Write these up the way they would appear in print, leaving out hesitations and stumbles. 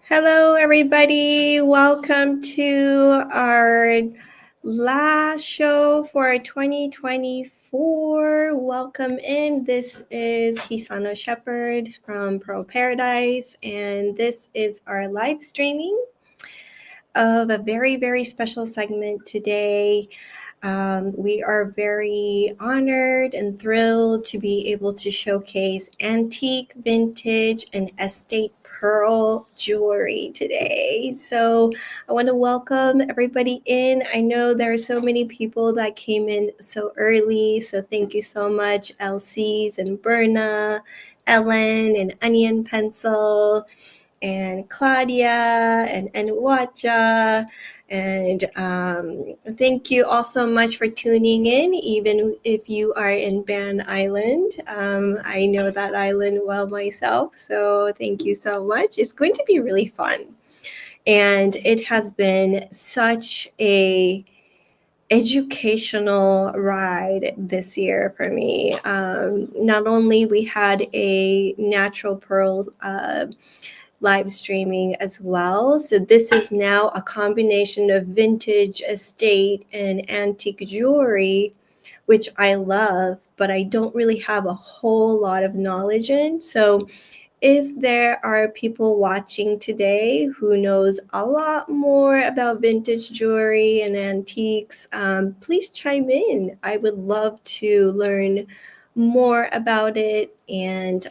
Hello, everybody. Welcome to our last show for 2024. Welcome in. This is Hisano Shepherd from Pearl Paradise, and this is our live streaming of a very, very special segment today. We are very honored and thrilled to be able to showcase antique, vintage, and estate pearl jewelry today. So I want to welcome everybody in. I know there are so many people that came in so early. So thank you so much, LCs and Berna, Ellen and Onion Pencil, and Claudia and Wacha. And thank you all so much for tuning in, even if you are in Ban Island. I know that island well myself, so thank you so much. It's going to be really fun. And it has been such a educational ride this year for me. Not only we had a natural pearls live streaming as well. So this is now a combination of vintage, estate, and antique jewelry, which I love, but I don't really have a whole lot of knowledge in. So if there are people watching today who knows a lot more about vintage jewelry and antiques, please chime in. I would love to learn more about it. And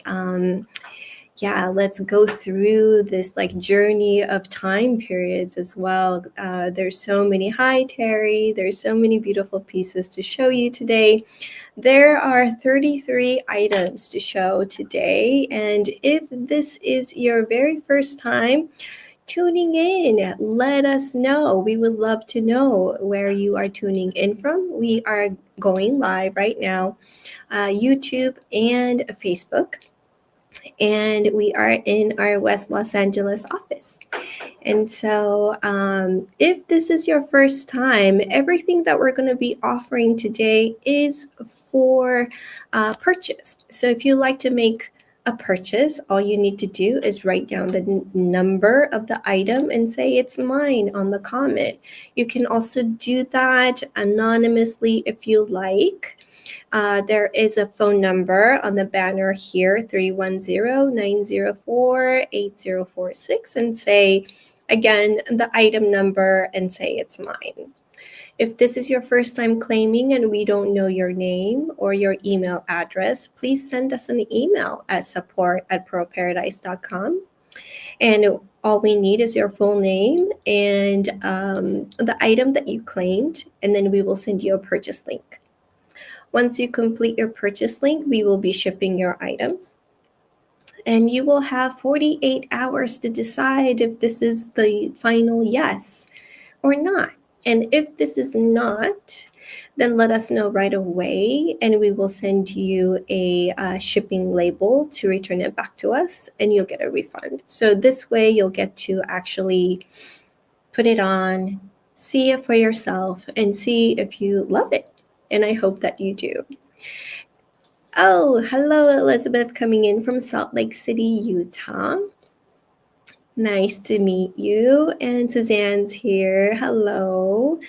yeah, let's go through this like journey of time periods as well. There's so many, hi Terry, there's so many beautiful pieces to show you today. There are 33 items to show today. And if this is your very first time tuning in, let us know. We would love to know where you are tuning in from. We are going live right now, YouTube and Facebook. And we are in our West Los Angeles office. And so if this is your first time, everything that we're going to be offering today is for purchase. So if you like to make a purchase, all you need to do is write down the number of the item and say it's mine on the comment. You can also do that anonymously if you like. There is a phone number on the banner here, 310-904-8046, and say, again, the item number and say it's mine. If this is your first time claiming and we don't know your name or your email address, please send us an email at support@pearlparadise.com. And all we need is your full name and the item that you claimed, and then we will send you a purchase link. Once you complete your purchase link, we will be shipping your items. And you will have 48 hours to decide if this is the final yes or not. And if this is not, then let us know right away and we will send you a shipping label to return it back to us and you'll get a refund. So this way you'll get to actually put it on, see it for yourself, and see if you love it. And I hope that you do. Oh, hello, Elizabeth, coming in from Salt Lake City, Utah. Nice to meet you. And Suzanne's here. Hello.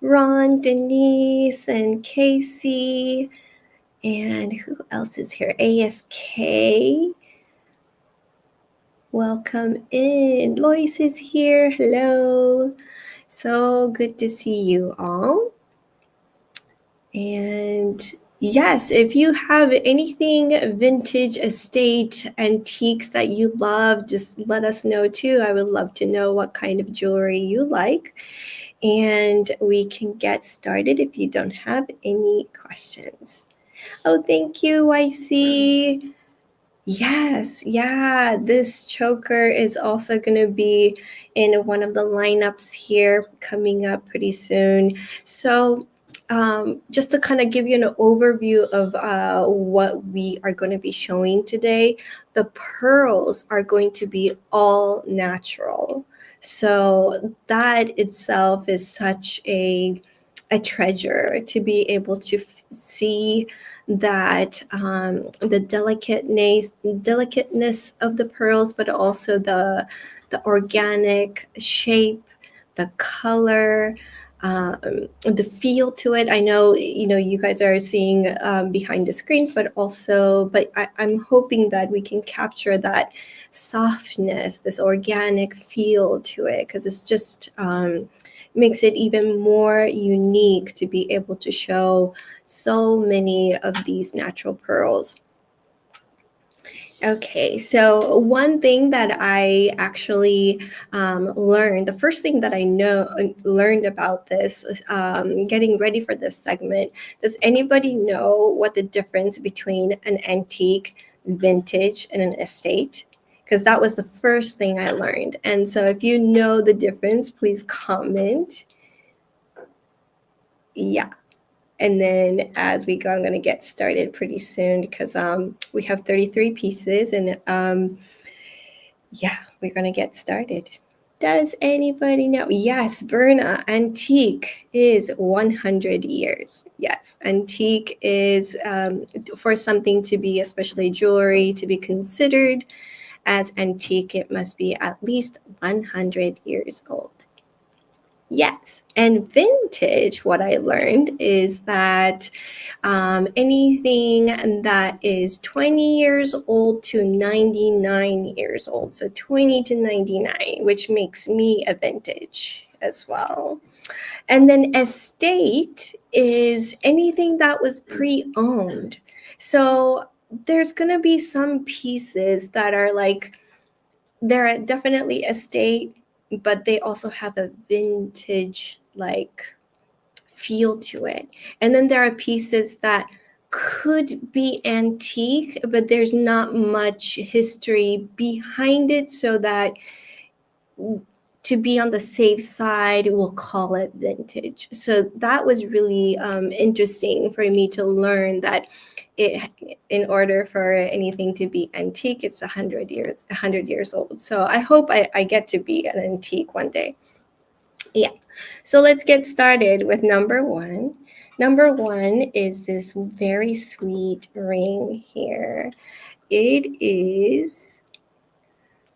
Ron, Denise, and Casey. And who else is here? ASK. Welcome in. Lois is here. Hello. So good to see you all. And yes, if you have anything vintage, estate, antiques that you love, just let us know too. I would love to know what kind of jewelry you like. And we can get started if you don't have any questions. Oh, thank you, YC. Yes, yeah, this choker is also going to be in one of the lineups here coming up pretty soon. So just to kind of give you an overview of what we are going to be showing today, the pearls are going to be all natural. So that itself is such a a treasure to be able to see that the delicateness of the pearls, but also the organic shape, the color, the feel to it. I know, you guys are seeing behind the screen, but I'm hoping that we can capture that softness, this organic feel to it, because it's just makes it even more unique to be able to show so many of these natural pearls. Okay, so one thing that I actually learned, the first thing that I learned about this, getting ready for this segment, does anybody know what the difference between an antique, vintage, and an estate? Because that was the first thing I learned. And so if you know the difference, please comment. Yeah. And then as we go, I'm going to get started pretty soon because we have 33 pieces and yeah, we're going to get started. Does anybody know? Yes, Berna, antique is 100 years. Yes, antique is for something to be, especially jewelry, to be considered as antique, it must be at least 100 years old. Yes, and vintage, what I learned is that anything that is 20 years old to 99 years old, so 20 to 99, which makes me a vintage as well. And then estate is anything that was pre-owned. So there's going to be some pieces that are like, they're definitely estate, but they also have a vintage like feel to it. And then there are pieces that could be antique, but there's not much history behind it, so that to be on the safe side, we'll call it vintage. So that was really interesting for me to learn that in order for anything to be antique, it's 100 years old. So I hope I get to be an antique one day. Yeah. So let's get started with number one. Number one is this very sweet ring here. It is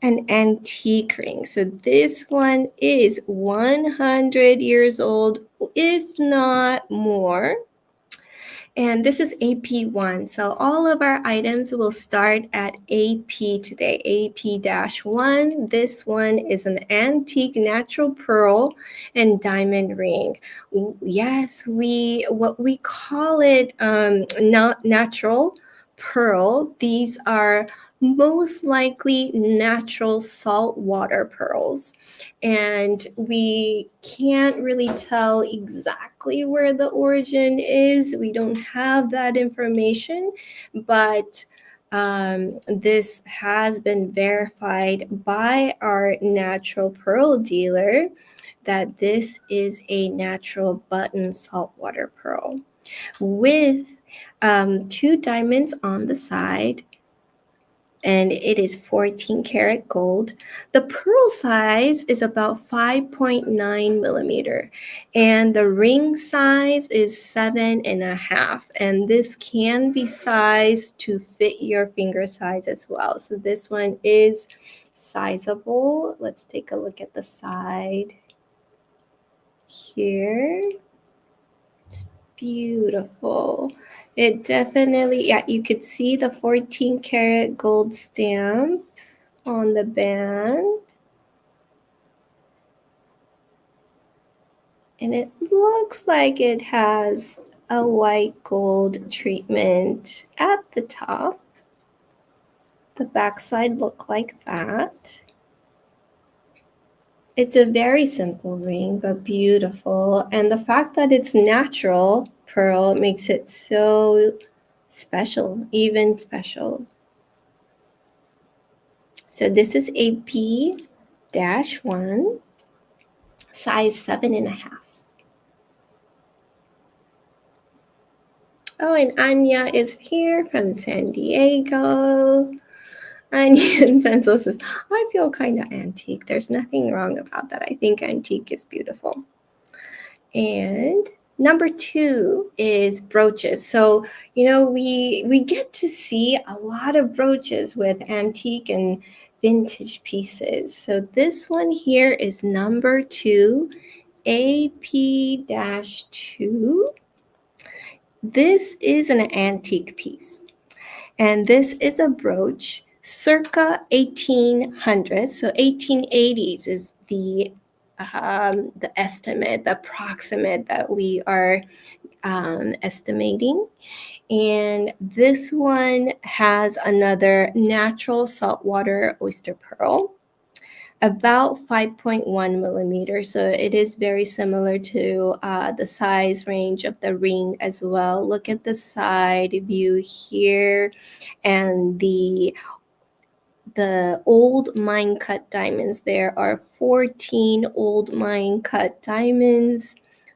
an antique ring. So this one is 100 years old, if not more. And this is AP1. So all of our items will start at AP today, AP-1. This one is an antique natural pearl and diamond ring. Yes, what we call it not natural pearl. These are most likely natural saltwater pearls. And we can't really tell exactly where the origin is. We don't have that information, but this has been verified by our natural pearl dealer that this is a natural button saltwater pearl with 2 diamonds on the side, and it is 14 karat gold. The pearl size is about 5.9 millimeter, and the ring size is 7.5. And this can be sized to fit your finger size as well. So this one is sizable. Let's take a look at the side here. It's beautiful. It definitely, yeah, you could see the 14 karat gold stamp on the band. And it looks like it has a white gold treatment at the top. The backside look like that. It's a very simple ring, but beautiful. And the fact that it's natural pearl makes it so special, even special. So this is AP-1, size 7.5. Oh, and Anya is here from San Diego. Anya in pencil says, I feel kind of antique. There's nothing wrong about that. I think antique is beautiful. And Number two is brooches. So, we get to see a lot of brooches with antique and vintage pieces. So this one here is number two, AP-2. This is an antique piece. And this is a brooch circa 1800. So 1880s is the estimate, the approximate that we are estimating. And this one has another natural saltwater oyster pearl, about 5.1 millimeters. So it is very similar to the size range of the ring as well. Look at the side view here, and the old mine cut diamonds. There are 14 old mine cut diamonds.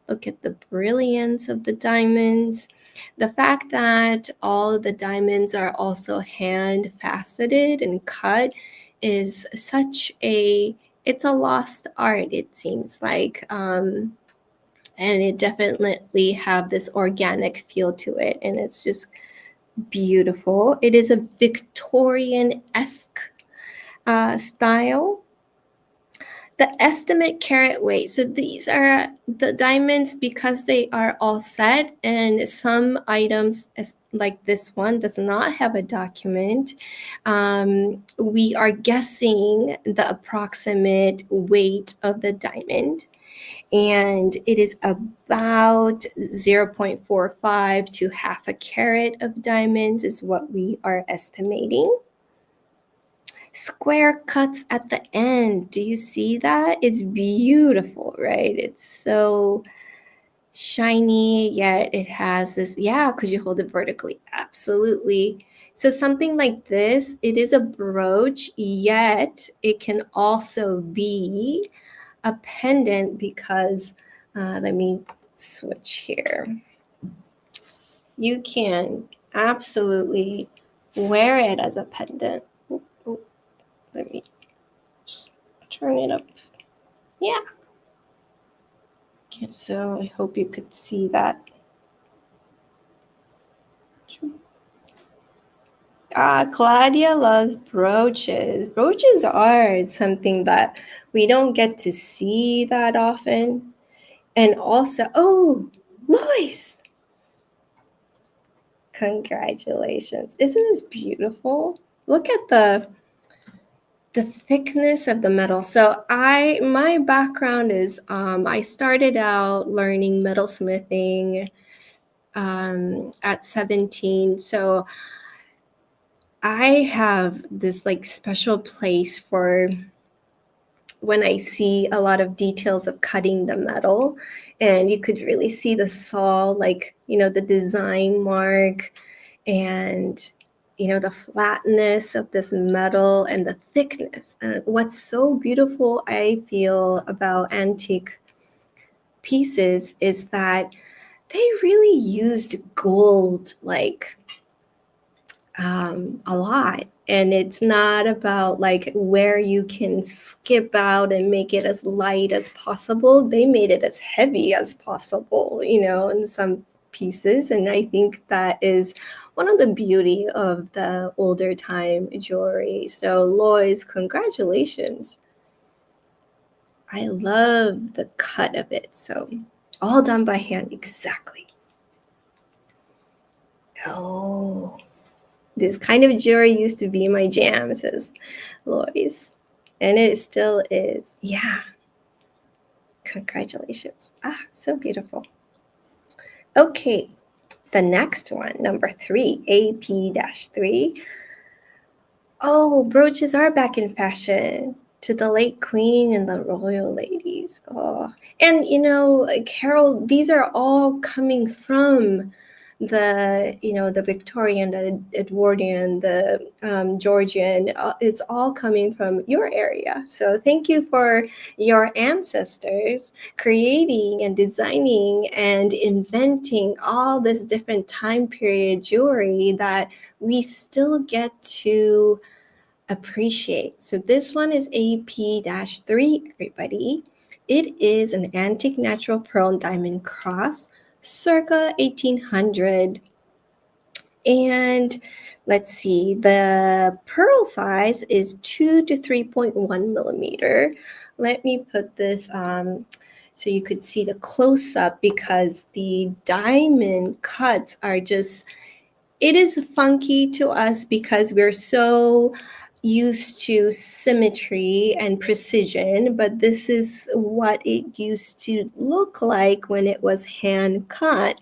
Look at the brilliance of the diamonds. The fact that all the diamonds are also hand faceted and cut is it's a lost art, it seems like. And it definitely have this organic feel to it, and it's just beautiful. It is a Victorian-esque style. The estimate carat weight. So these are the diamonds because they are all set, and some items, like this one, does not have a document. We are guessing the approximate weight of the diamond, and it is about 0.45 to half a carat of diamonds is what we are estimating. Square cuts at the end. Do you see that? It's beautiful, right? It's so shiny, yet it has this, could you hold it vertically? Absolutely. So something like this, it is a brooch, yet it can also be a pendant because, let me switch here. You can absolutely wear it as a pendant. Let me just turn it up. Yeah. Okay, so I hope you could see that. Claudia loves brooches. Brooches are something that we don't get to see that often. And also, oh, Lois! Congratulations. Isn't this beautiful? Look at the thickness of the metal. So my background is I started out learning metalsmithing at 17. So I have this like special place for when I see a lot of details of cutting the metal, and you could really see the saw, like, the design mark, and the flatness of this metal and the thickness. And what's so beautiful, I feel, about antique pieces is that they really used gold like a lot. And it's not about like where you can skip out and make it as light as possible. They made it as heavy as possible, in some pieces. And I think that is one of the beauty of the older time jewelry. So Lois, congratulations. I love the cut of it. So all done by hand. Exactly. Oh, this kind of jewelry used to be my jam, says Lois. And it still is. Yeah. Congratulations. So beautiful. Okay. The next one, number 3, AP-3. Oh, brooches are back in fashion. To the late queen and the royal ladies. Oh, and Carol, these are all coming from the Victorian, the Edwardian, the Georgian. It's all coming from your area. So thank you for your ancestors creating and designing and inventing all this different time period jewelry that we still get to appreciate. So this one is AP-3, everybody. It is an antique natural pearl and diamond cross, circa 1800. And let's see, the pearl size is 2 to 3.1 millimeter. Let me put this so you could see the close up, because the diamond cuts are just, it is funky to us because we're so used to symmetry and precision, but this is what it used to look like when it was hand cut.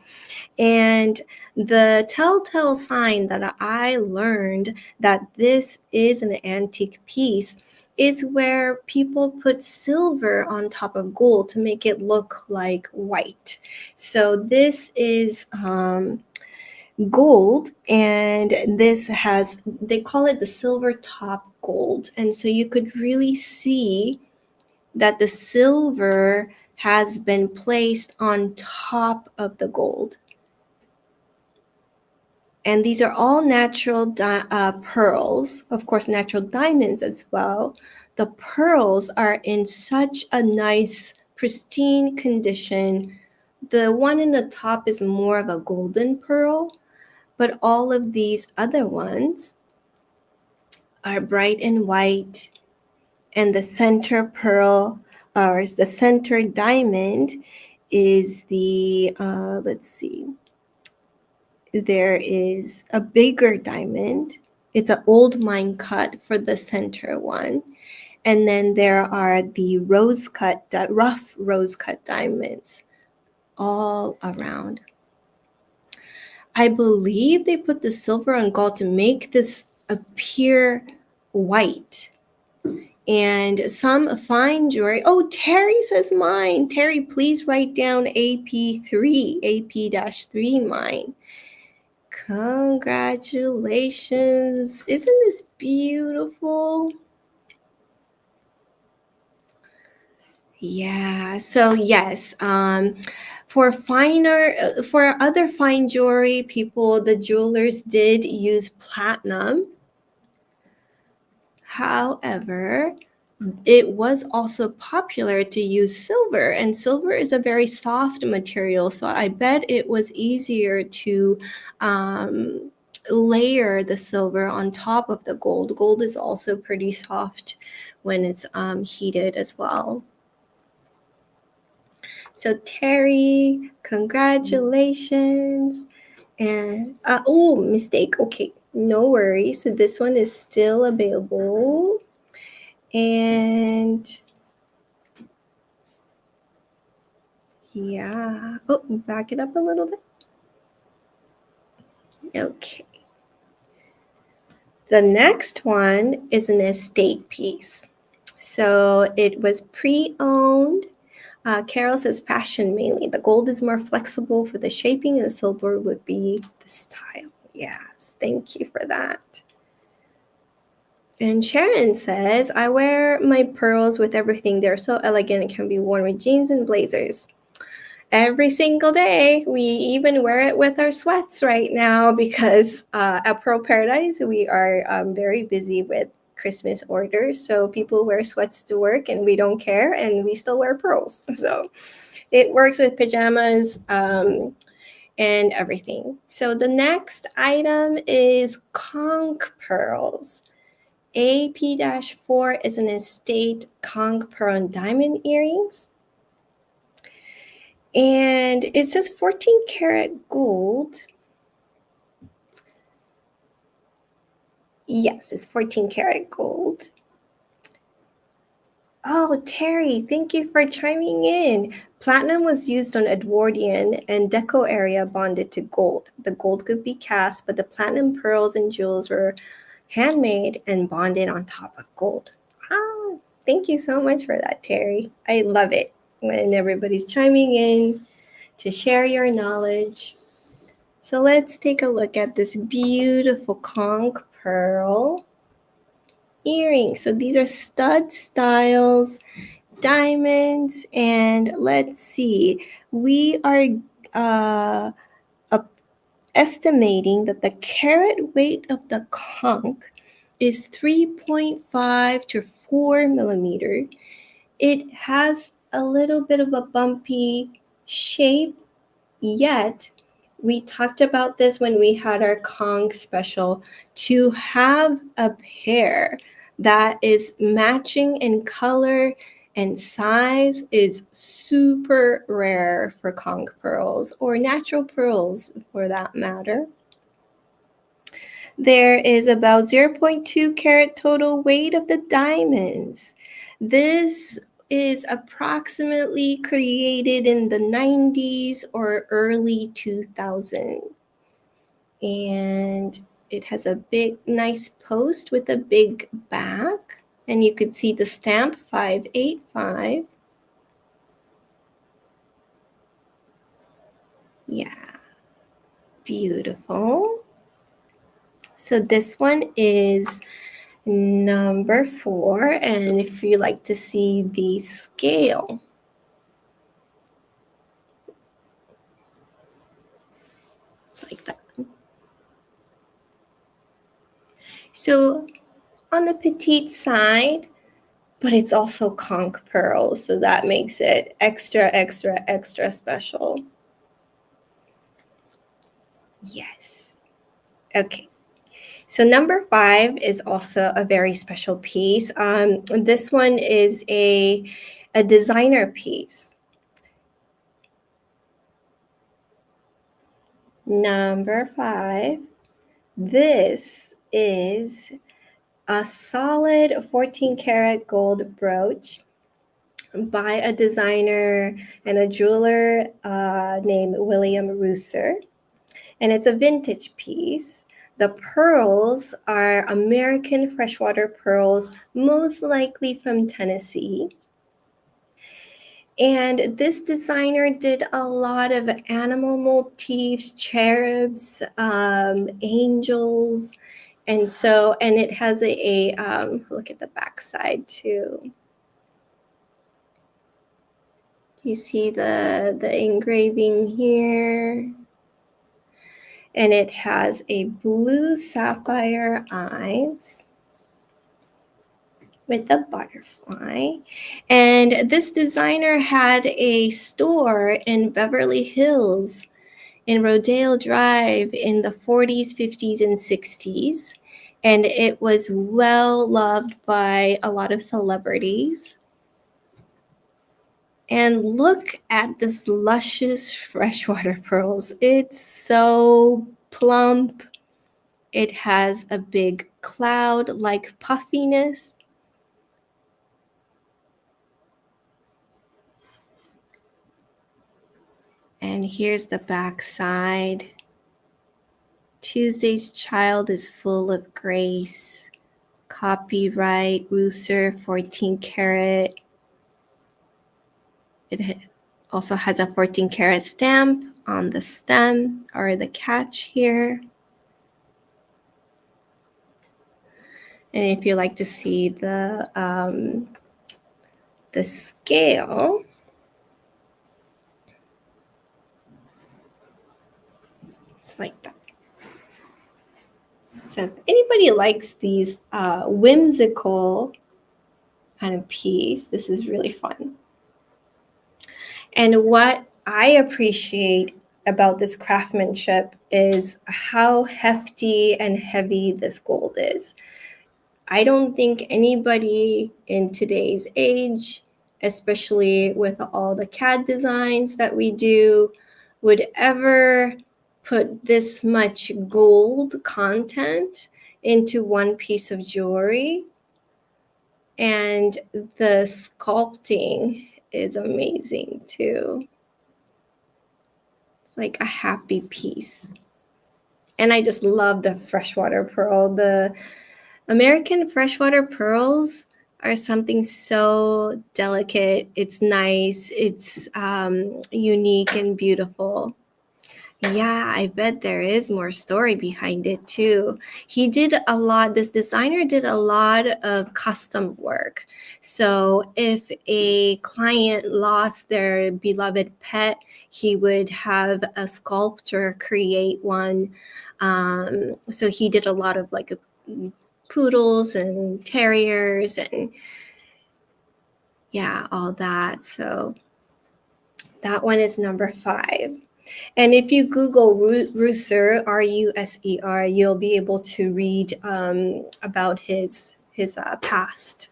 And the telltale sign that I learned that this is an antique piece is where people put silver on top of gold to make it look like white. So this is gold, and this has, they call it the silver top gold. And so you could really see that the silver has been placed on top of the gold. And these are all natural pearls, of course, natural diamonds as well. The pearls are in such a nice, pristine condition. The one in the top is more of a golden pearl, but all of these other ones are bright and white. And the center pearl, or the center diamond, is the, let's see, there is a bigger diamond. It's an old mine cut for the center one. And then there are the rose cut, rough rose cut diamonds all around. I believe they put the silver and gold to make this appear white. And some fine jewelry. Oh, Terry says mine. Terry, please write down AP3, AP-3 mine. Congratulations. Isn't this beautiful? Yeah, so yes, for other fine jewelry, the jewelers did use platinum. However, it was also popular to use silver, and silver is a very soft material, so I bet it was easier to layer the silver on top of the gold. Gold is also pretty soft when it's heated as well. So Terry, congratulations. And oh, mistake. Okay, no worries. So this one is still available. And yeah. Oh, back it up a little bit. Okay. The next one is an estate piece. So it was pre-owned. Carol says fashion mainly. The gold is more flexible for the shaping, and the silver would be the style. Yes, thank you for that. And Sharon says, I wear my pearls with everything. They're so elegant. It can be worn with jeans and blazers every single day. We even wear it with our sweats right now because at Pearl Paradise, we are very busy with Christmas orders. So people wear sweats to work and we don't care, and we still wear pearls. So it works with pajamas and everything. So the next item is conch pearls. AP-4 is an estate conch pearl and diamond earrings. And it says 14 karat gold. Yes, it's 14 karat gold. Oh, Terry, thank you for chiming in. Platinum was used on Edwardian and Deco area bonded to gold. The gold could be cast, but the platinum pearls and jewels were handmade and bonded on top of gold. Ah, thank you so much for that, Terry. I love it when everybody's chiming in to share your knowledge. So let's take a look at this beautiful conch pearl earring. So these are stud styles, diamonds, and let's see. We are estimating that the carat weight of the conch is 3.5 to 4 millimeter. It has a little bit of a bumpy shape, Yet, we talked about this when we had our Conch special, to have a pair that is matching in color and size is super rare for conch pearls, or natural pearls for that matter. There is about 0.2 carat total weight of the diamonds. This is approximately created in the 90s or early 2000s. And it has a big, nice post with a big back. And you could see the stamp 585. Yeah, beautiful. So this one is number 4. And if you like to see the scale, it's like that. So on the petite side, but it's also conch pearl, so that makes it extra, extra, extra special. Yes. Okay. So number 5 is also a very special piece. This one is a designer piece. Number 5. This is a solid 14 karat gold brooch by a designer and a jeweler named William Rooser. And it's a vintage piece. The pearls are American freshwater pearls, most likely from Tennessee. And this designer did a lot of animal motifs, cherubs, angels. And it has a look at the back side too. You see the engraving here. And it has a blue sapphire eyes with a butterfly. And this designer had a store in Beverly Hills in Rodeo Drive in the 40s, 50s, and 60s. And it was well loved by a lot of celebrities. And look at this luscious freshwater pearls. It's so plump. It has a big cloud-like puffiness. And here's the back side. Tuesday's child is full of grace. Copyright Rooser 14 karat. It also has a 14 karat stamp on the stem or the catch here. And if you like to see the scale, it's like that. So if anybody likes these whimsical kind of piece, this is really fun. And what I appreciate about this craftsmanship is how hefty and heavy this gold is. I don't think anybody in today's age, especially with all the CAD designs that we do, would ever put this much gold content into one piece of jewelry. And the sculpting is amazing too. It's like a happy piece. And I just love the freshwater pearl. The American freshwater pearls are something so delicate. It's nice. It's unique and beautiful. Yeah, I bet there is more story behind it too. This designer did a lot of custom work. So if a client lost their beloved pet, he would have a sculptor create one. So he did a lot of like poodles and terriers and yeah, all that. So that one is number 5. And if you Google Ruser, Ruser, you'll be able to read about his past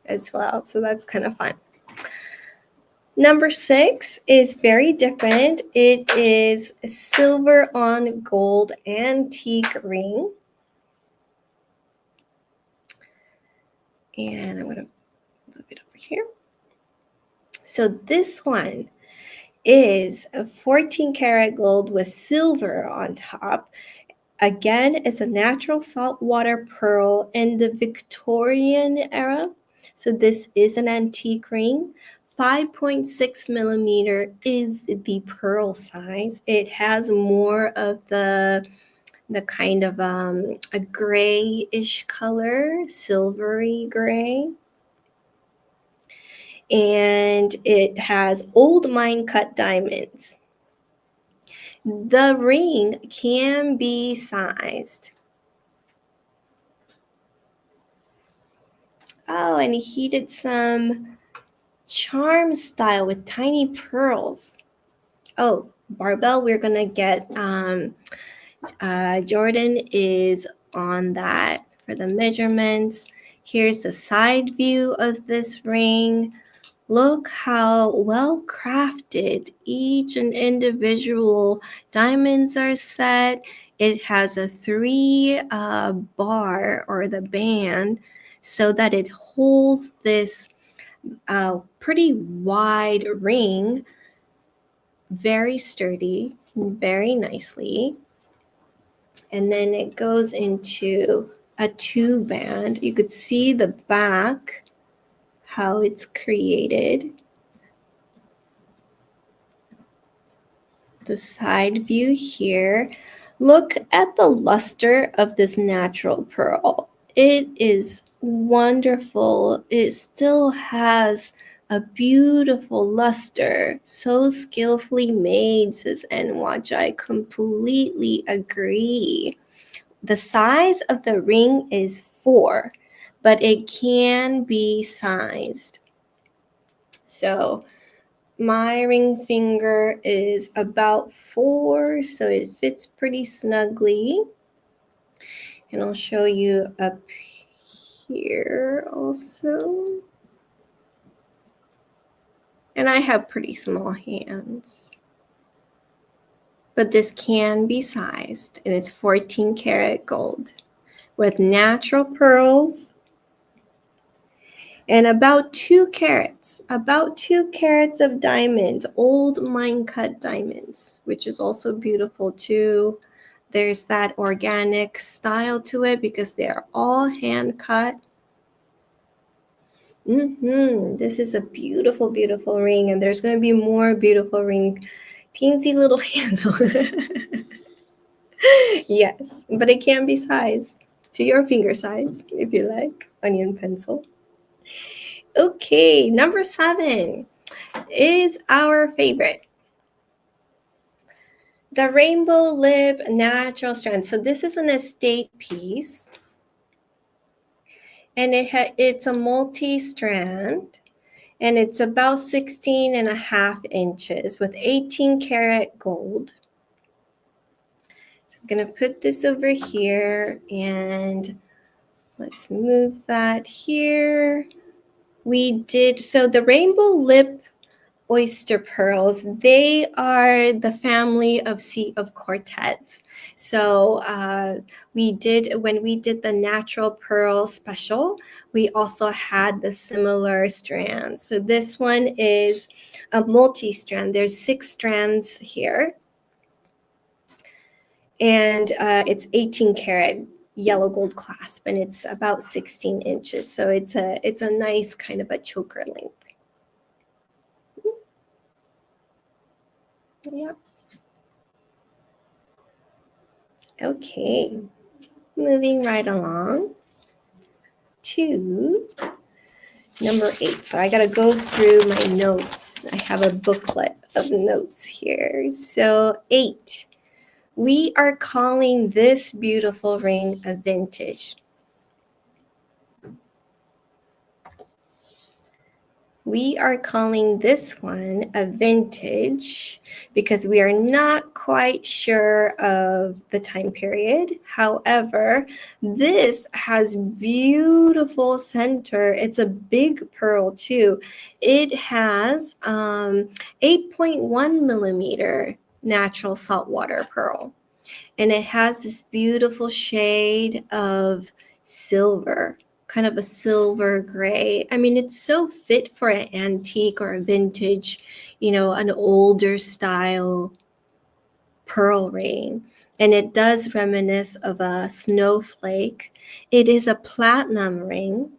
as well. So that's kind of fun. Number 6 is very different. It is a silver on gold antique ring. And I'm going to move it over here. So this one is a 14 karat gold with silver on top. Again, it's a natural saltwater pearl in the Victorian era. So this is an antique ring. 5.6 millimeter is the pearl size. It has more of the kind of a grayish color, silvery gray. And it has old mine cut diamonds. The ring can be sized. Oh, and he did some charm style with tiny pearls. Oh, barbell, we're gonna get Jordan is on that for the measurements. Here's the side view of this ring. Look how well crafted each and individual diamonds are set. It has a 3 bar or the band so that it holds this pretty wide ring, very sturdy, very nicely. And then it goes into a 2 band. You could see the back, how it's created. The side view here. Look at the luster of this natural pearl. It is wonderful. It still has a beautiful luster. So skillfully made, says Nwatch. I completely agree. The size of the ring is 4, but it can be sized. So my ring finger is about 4, so it fits pretty snugly. And I'll show you up here also. And I have pretty small hands. But this can be sized, and it's 14 karat gold with natural pearls. And about 2 carats of diamonds, old mine cut diamonds, which is also beautiful too. There's that organic style to it because they're all hand cut. This is a beautiful, beautiful ring, and there's going to be more beautiful ring, teensy little hands on it. Yes, but it can be sized to your finger size if you like, onion pencil. Okay, number 7 is our favorite. The Rainbow Lip Natural Strand. So this is an estate piece. And it's a multi-strand. And it's about 16.5 inches with 18 karat gold. So I'm going to put this over here. And let's move that here. So the Rainbow Lip oyster pearls, they are the family of Sea of Quartets. So when we did the natural pearl special, we also had the similar strands. So this one is a multi-strand. There's 6 strands here. And it's 18 karat yellow gold clasp, and it's about 16 inches. So it's a nice kind of a choker length. Yep. Okay, moving right along to number 8. So I got to go through my notes. I have a booklet of notes here. So 8, we are calling this beautiful ring a vintage. We are calling this one a vintage because we are not quite sure of the time period. However, this has beautiful center. It's a big pearl too. It has 8.1 millimeter natural saltwater pearl. And it has this beautiful shade of silver, kind of a silver gray. I mean, it's so fit for an antique or a vintage, an older style pearl ring. And it does reminisce of a snowflake. It is a platinum ring,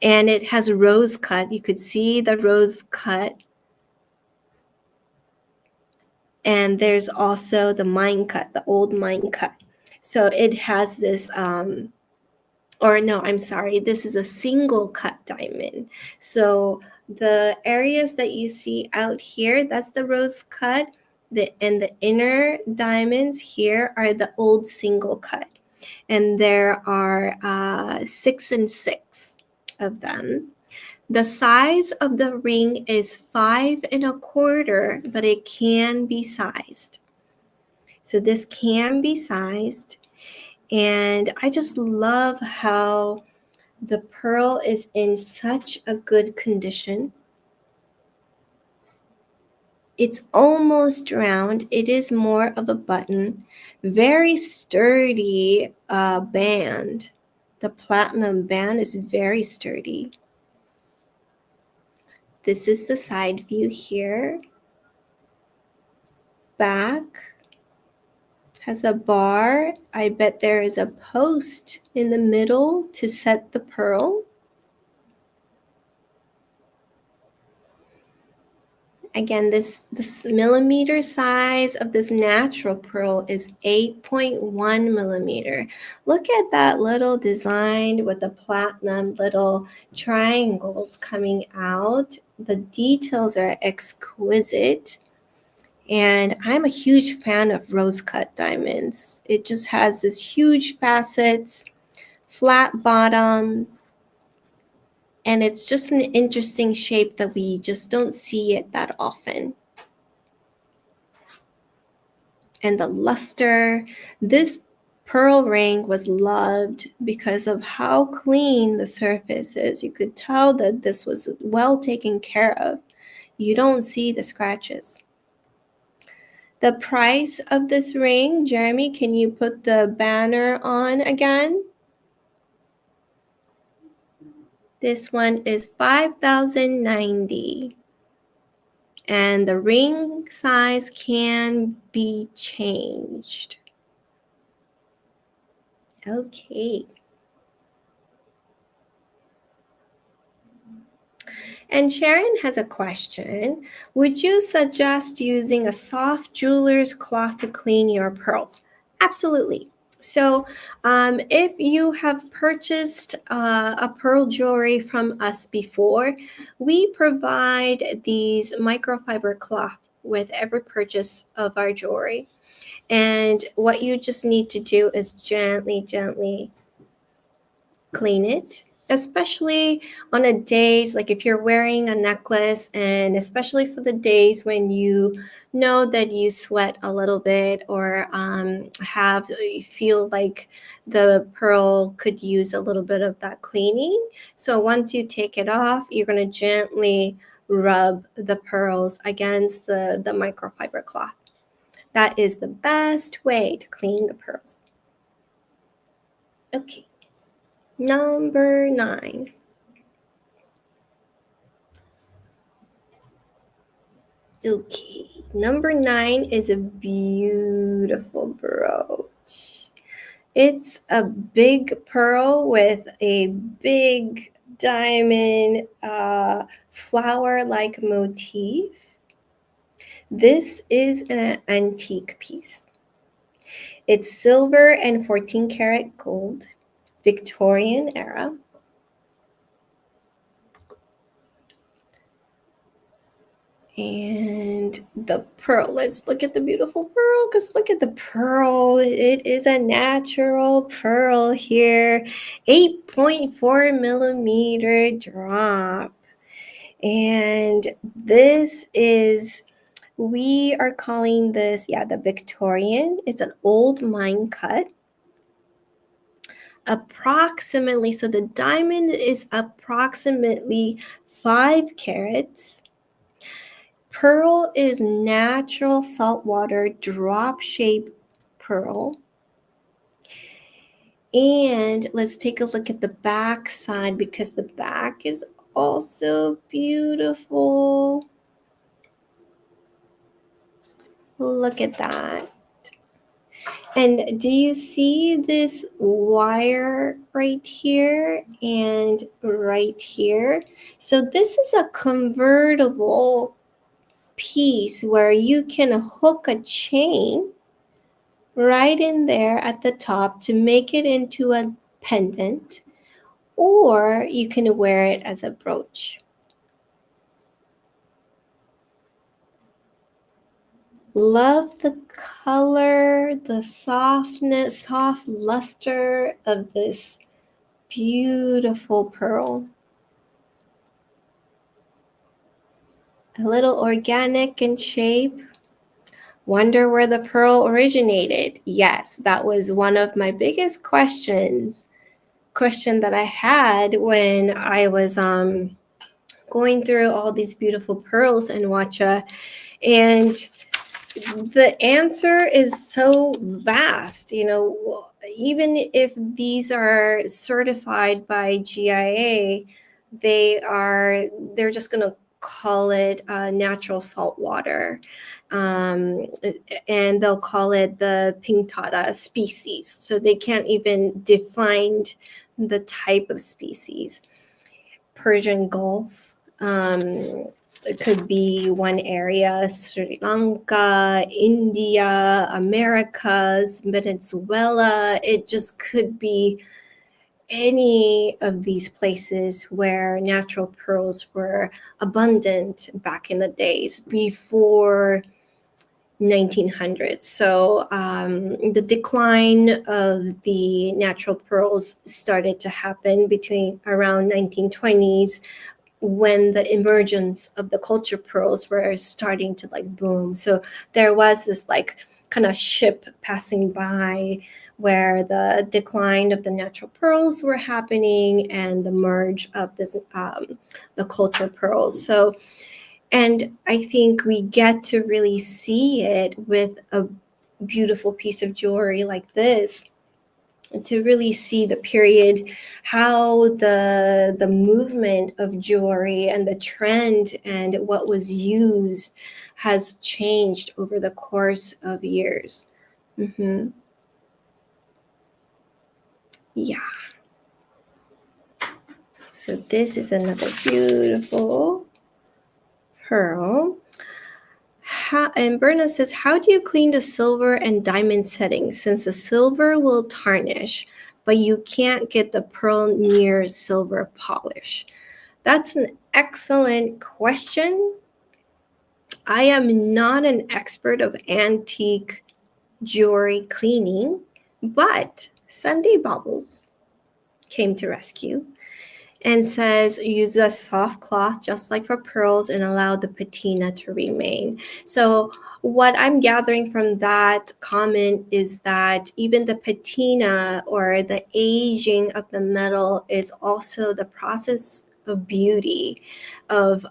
and it has rose cut. You could see the rose cut. And there's also the mine cut, the old mine cut. So it has this or no, I'm sorry, this is a single cut diamond. So the areas that you see out here, that's the rose cut. And the inner diamonds here are the old single cut. And there are 6 and 6 of them. The size of the ring is 5 1/4, but it can be sized. So this can be sized. And I just love how the pearl is in such a good condition. It's almost round. It is more of a button. Very sturdy band. The platinum band is very sturdy. This is the side view here. Back has a bar. I bet there is a post in the middle to set the pearl. Again, this millimeter size of this natural pearl is 8.1 millimeter. Look at that little design with the platinum little triangles coming out. The details are exquisite. And I'm a huge fan of rose cut diamonds. It just has this huge facets, flat bottom, and it's just an interesting shape that we just don't see it that often. And the luster, this pearl ring was loved because of how clean the surface is. You could tell that this was well taken care of. You don't see the scratches. The price of this ring, Jeremy, can you put the banner on again? This one is $5,090. And the ring size can be changed. Okay. And Sharon has a question. Would you suggest using a soft jeweler's cloth to clean your pearls? Absolutely. So if you have purchased a pearl jewelry from us before, we provide these microfiber cloth with every purchase of our jewelry. And what you just need to do is gently clean it, especially on a days like if you're wearing a necklace, and especially for the days when you know that you sweat a little bit or feel like the pearl could use a little bit of that cleaning. So once you take it off, you're going to gently rub the pearls against the microfiber cloth. That is the best way to clean the pearls. Okay. Number 9. Okay, number 9 is a beautiful brooch. It's a big pearl with a big diamond flower-like motif. This is an antique piece. It's silver and 14 karat gold, Victorian era. And the pearl, let's look at the beautiful pearl, because look at the pearl. It is a natural pearl here, 8.4 millimeter drop. And this is, we are calling this, the Victorian. It's an old mine cut. Approximately, so the diamond is approximately 5 carats. Pearl is natural saltwater drop shape pearl. And let's take a look at the back side, because the back is also beautiful. Look at that. And do you see this wire right here and right here? So this is a convertible piece where you can hook a chain right in there at the top to make it into a pendant, or you can wear it as a brooch. Love the color, the softness, soft luster of this beautiful pearl. A little organic in shape. Wonder where the pearl originated? Yes, that was one of my biggest question that I had when I was going through all these beautiful pearls in Watcha. And the answer is so vast. Even if these are certified by GIA, they're just going to call it natural salt water, and they'll call it the pinctada species, so they can't even define the type of species. Persian Gulf, it could be one area, Sri Lanka, India, Americas, Venezuela. It just could be any of these places where natural pearls were abundant back in the days before 1900s. So the decline of the natural pearls started to happen between around 1920s, when the emergence of the culture pearls were starting to boom. So there was this kind of ship passing by, where the decline of the natural pearls were happening and the merge of this the culture pearls. So, and I think we get to really see it with a beautiful piece of jewelry like this, to really see the period, how the movement of jewelry and the trend and what was used has changed over the course of years. Yeah. So this is another beautiful pearl. And Berna says, how do you clean the silver and diamond settings, since the silver will tarnish, but you can't get the pearl near silver polish? That's an excellent question. I am not an expert of antique jewelry cleaning, but Sunday Bubbles came to rescue and says, use a soft cloth just like for pearls and allow the patina to remain. So what I'm gathering from that comment is that even the patina, or the aging of the metal, is also the process of beauty of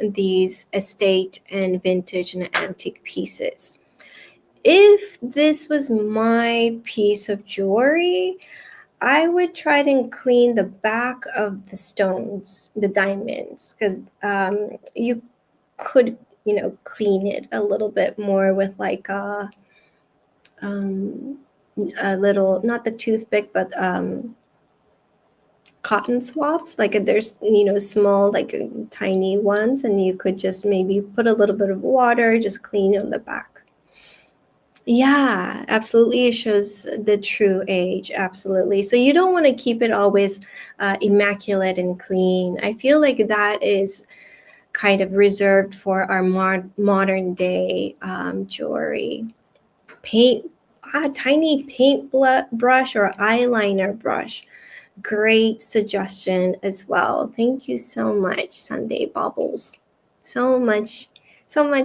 these estate and vintage and antique pieces. If this was my piece of jewelry, I would try to clean the back of the stones, the diamonds, because you could, clean it a little bit more with a little, not the toothpick, but cotton swabs. There's, small, tiny ones, and you could just maybe put a little bit of water, just clean on the back. Yeah, absolutely. It shows the true age. Absolutely. So you don't want to keep it always immaculate and clean. I feel like that is kind of reserved for our modern day jewelry. Tiny paint brush or eyeliner brush. Great suggestion as well. Thank you so much, Sunday Baubles. So much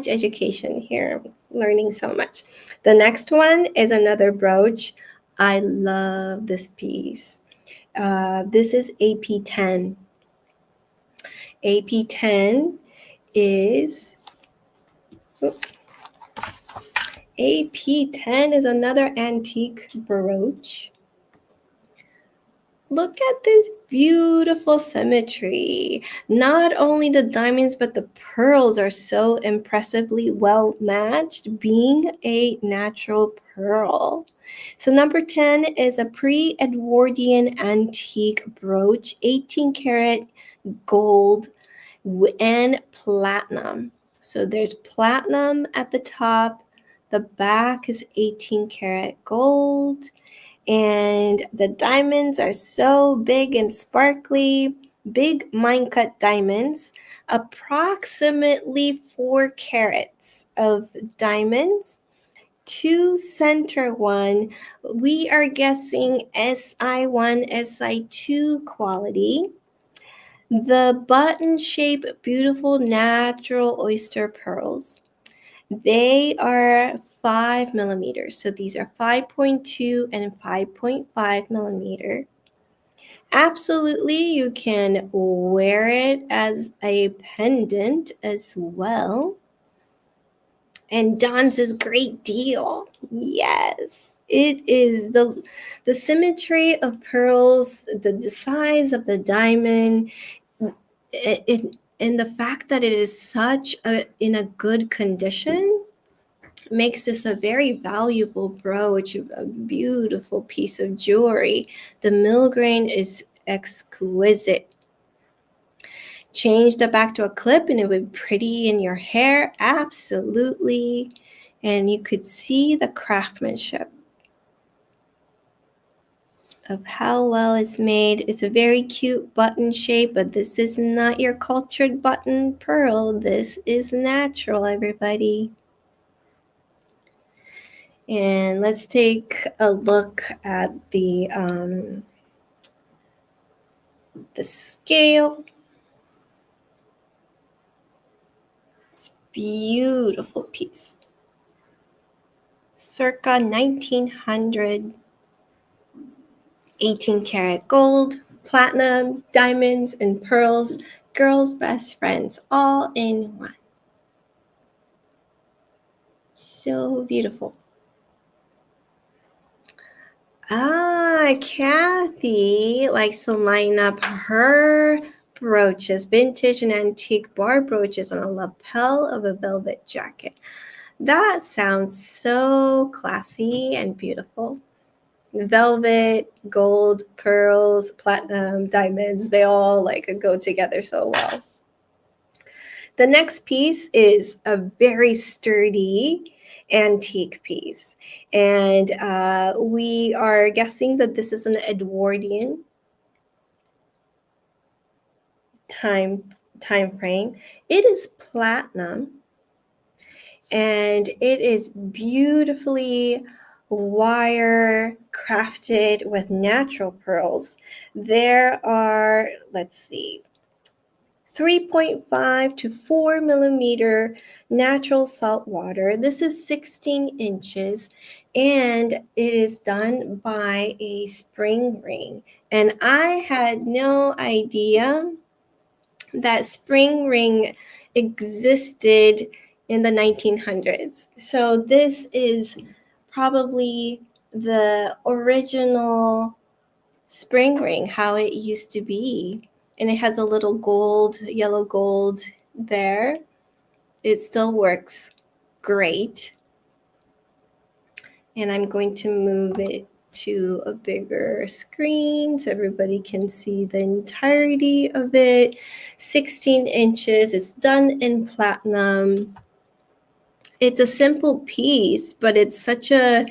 education here. Learning so much. The next one is another brooch. I love this piece. This is AP10. AP10 is AP10 is another antique brooch. Look at this beautiful symmetry. Not only the diamonds, but the pearls are so impressively well matched, being a natural pearl. So number 10 is a pre-Edwardian antique brooch, 18 karat gold and platinum. So there's platinum at the top. The back is 18 karat gold. And the diamonds are so big and sparkly, big mine-cut diamonds, approximately 4 carats of diamonds. To center one, we are guessing SI1, SI2 quality. The button shape, beautiful natural oyster pearls. They are 5 millimeters. So these are 5.2 and 5.5 millimeter. Absolutely, you can wear it as a pendant as well. And Don's is great deal. Yes, it is the symmetry of pearls, the size of the diamond, and the fact that it is such in a good condition makes this a very valuable brooch, a beautiful piece of jewelry. The millgrain is exquisite. Change the back to a clip and it would be pretty in your hair, absolutely. And you could see the craftsmanship of how well it's made. It's a very cute button shape, but this is not your cultured button pearl. This is natural, everybody. And let's take a look at the scale. It's a beautiful piece. Circa 1900. 18 karat gold, platinum, diamonds, and pearls. Girls' best friends, all in one. So beautiful. Kathy likes to line up her brooches, vintage and antique bar brooches on a lapel of a velvet jacket. That sounds so classy and beautiful. Velvet, gold, pearls, platinum, diamonds, they all like go together so well. The next piece is a very sturdy antique piece. And we are guessing that this is an Edwardian time frame. It is platinum. And it is beautifully wire crafted with natural pearls. There are, let's see, 3.5 to 4 millimeter natural salt water. This is 16 inches and it is done by a spring ring. And I had no idea that spring ring existed in the 1900s. So this is probably the original spring ring, how it used to be. And it has a little gold, yellow gold there. It still works great. And I'm going to move it to a bigger screen so everybody can see the entirety of it. 16 inches. It's done in platinum. It's a simple piece, but it's such a,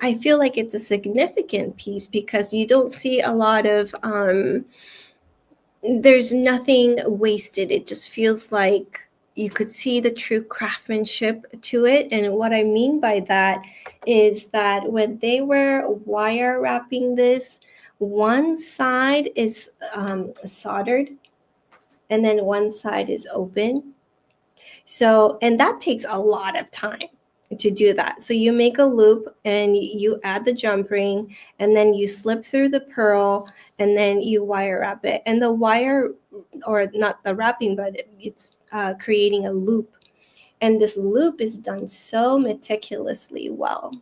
I feel like it's a significant piece because you don't see a lot of, there's nothing wasted. It just feels like you could see the true craftsmanship to it. And what I mean by that is that when they were wire wrapping this one side is soldered and then one side is open. So, and that takes a lot of time to do that. So you make a loop and you add the jump ring and then you slip through the pearl and then you wire wrap it. And the wire, or not the wrapping, but it's creating a loop. And this loop is done so meticulously well.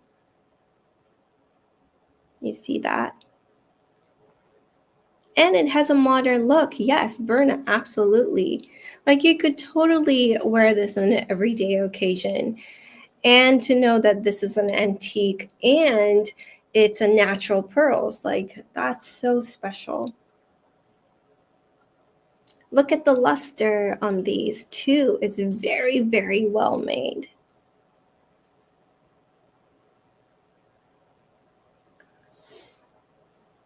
You see that? And it has a modern look. Yes, Berna, absolutely. Like you could totally wear this on an everyday occasion. And to know that this is an antique and it's a natural pearls, like that's so special. Look at the luster on these too. It's very, very well made.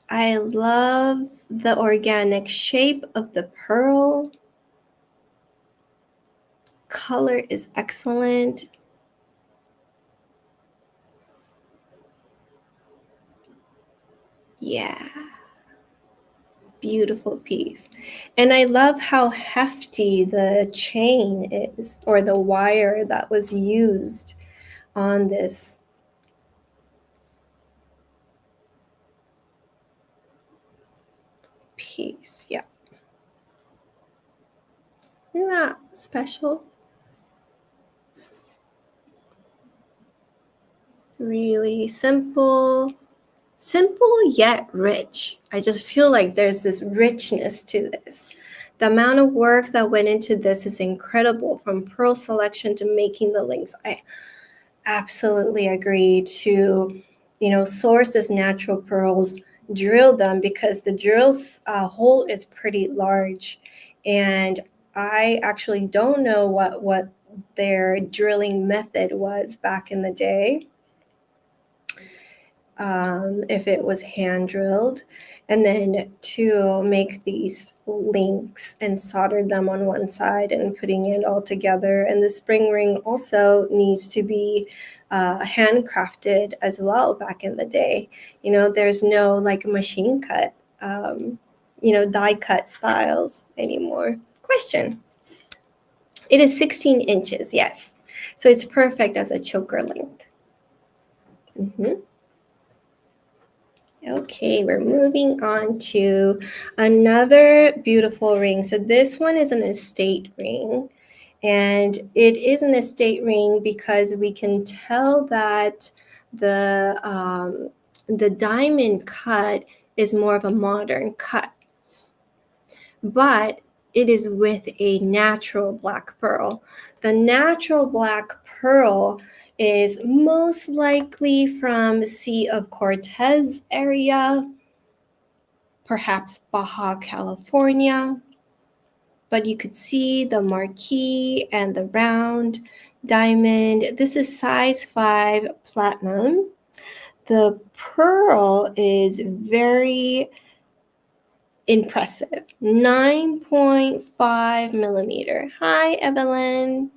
I love the organic shape of the pearl. Color is excellent. Yeah. Beautiful piece. And I love how hefty the chain is, or the wire that was used on this. Piece. Yeah. Isn't that special? Really simple. Simple yet rich. I just feel like there's this richness to this. The amount of work that went into this is incredible, from pearl selection to making the links. I absolutely agree to, source this natural pearls, drill them, because the drill's hole is pretty large. And I actually don't know what their drilling method was back in the day. If it was hand drilled, and then to make these links and solder them on one side and putting it all together. And the spring ring also needs to be handcrafted as well back in the day. There's no like machine cut, die cut styles anymore. Question. It is 16 inches, yes. So it's perfect as a choker length. Mm-hmm. Okay, we're moving on to another beautiful ring. So this one is an estate ring, and it is an estate ring because we can tell that the diamond cut is more of a modern cut, but it is with a natural black pearl. The natural black pearl is most likely from the Sea of Cortez area, perhaps Baja California. But you could see the marquee and the round diamond. This is size 5 platinum. The pearl is very impressive. 9.5 millimeter. Hi, Evelyn.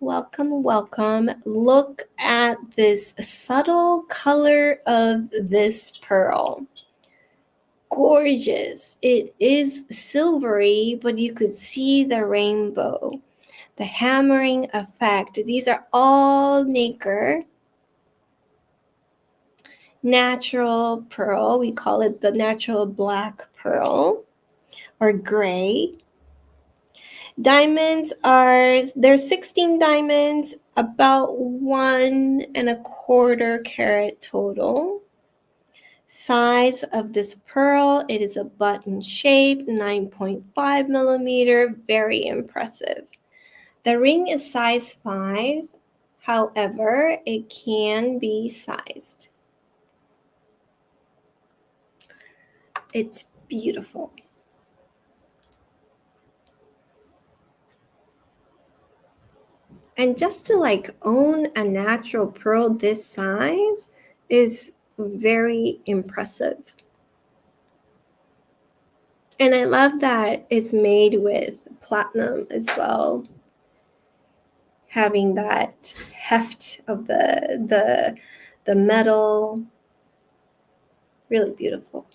Welcome, welcome. Look at this subtle color of this pearl. Gorgeous. It is silvery, but you could see the rainbow, the hammering effect. These are all nacre. Natural pearl. We call it the natural black pearl or gray. Diamonds there's 16 diamonds, about 1.25 carat total. Size of this pearl, it is a button shape, 9.5 millimeter, very impressive. The ring is size 5, however, it can be sized. It's beautiful. And just to own a natural pearl this size is very impressive. And I love that it's made with platinum as well, having that heft of the metal. Really beautiful.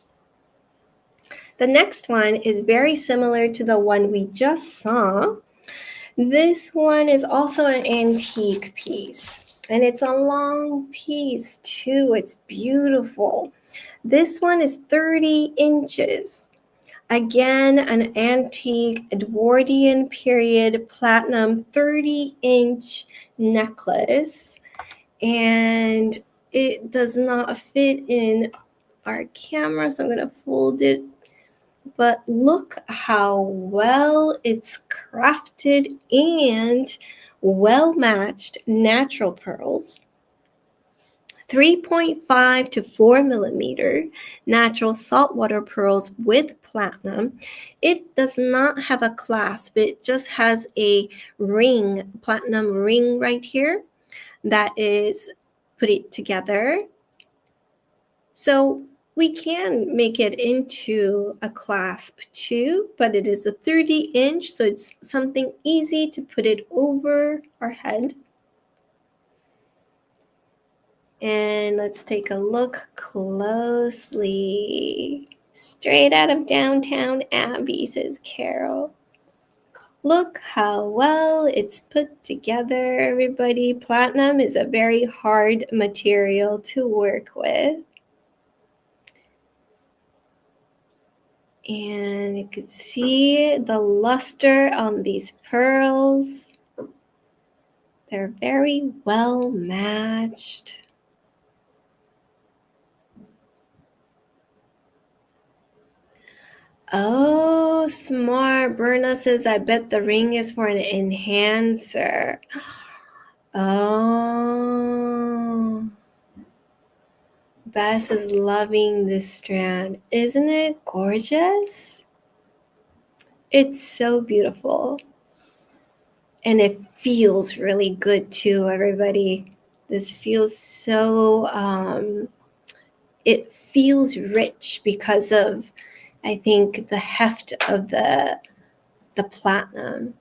The next one is very similar to the one we just saw. This one is also an antique piece, and it's a long piece too. It's beautiful. This one is 30 inches. Again, an antique Edwardian period platinum 30-inch necklace, and it does not fit in our camera, so I'm going to fold it. But look how well it's crafted and well matched natural pearls. 3.5 to 4 millimeter natural saltwater pearls with platinum. It does not have a clasp. It just has a ring, platinum ring right here that is put it together. So we can make it into a clasp too, but it is a 30-inch, so it's something easy to put it over our head. And let's take a look closely. Straight out of downtown Abbey, says Carol. Look how well it's put together, everybody. Platinum is a very hard material to work with. And you can see the luster on these pearls. They're very well matched. Oh, smart. Berna says, I bet the ring is for an enhancer. Oh. Bess is loving this strand. Isn't it gorgeous? It's so beautiful. And it feels really good too, everybody. This feels so, it feels rich because of, I think, the heft of the platinum.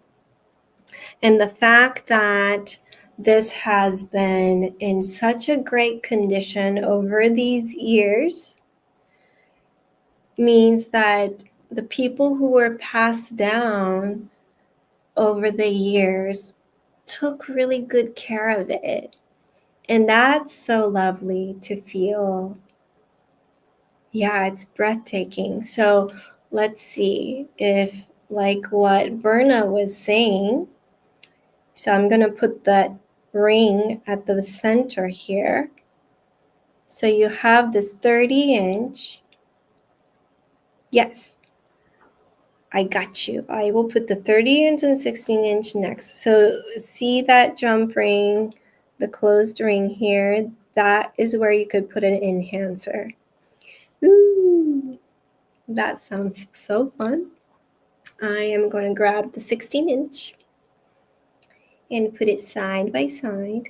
And the fact that this has been in such a great condition over these years means that the people who were passed down over the years took really good care of it. And that's so lovely to feel. Yeah, it's breathtaking. So let's see if, like what Berna was saying, so I'm going to put that ring at the center here. So you have this 30-inch. Yes, I got you. I will put the 30-inch and 16-inch next. So see that jump ring, the closed ring here? That is where you could put an enhancer. Ooh, that sounds so fun. I am going to grab the 16-inch and put it side by side.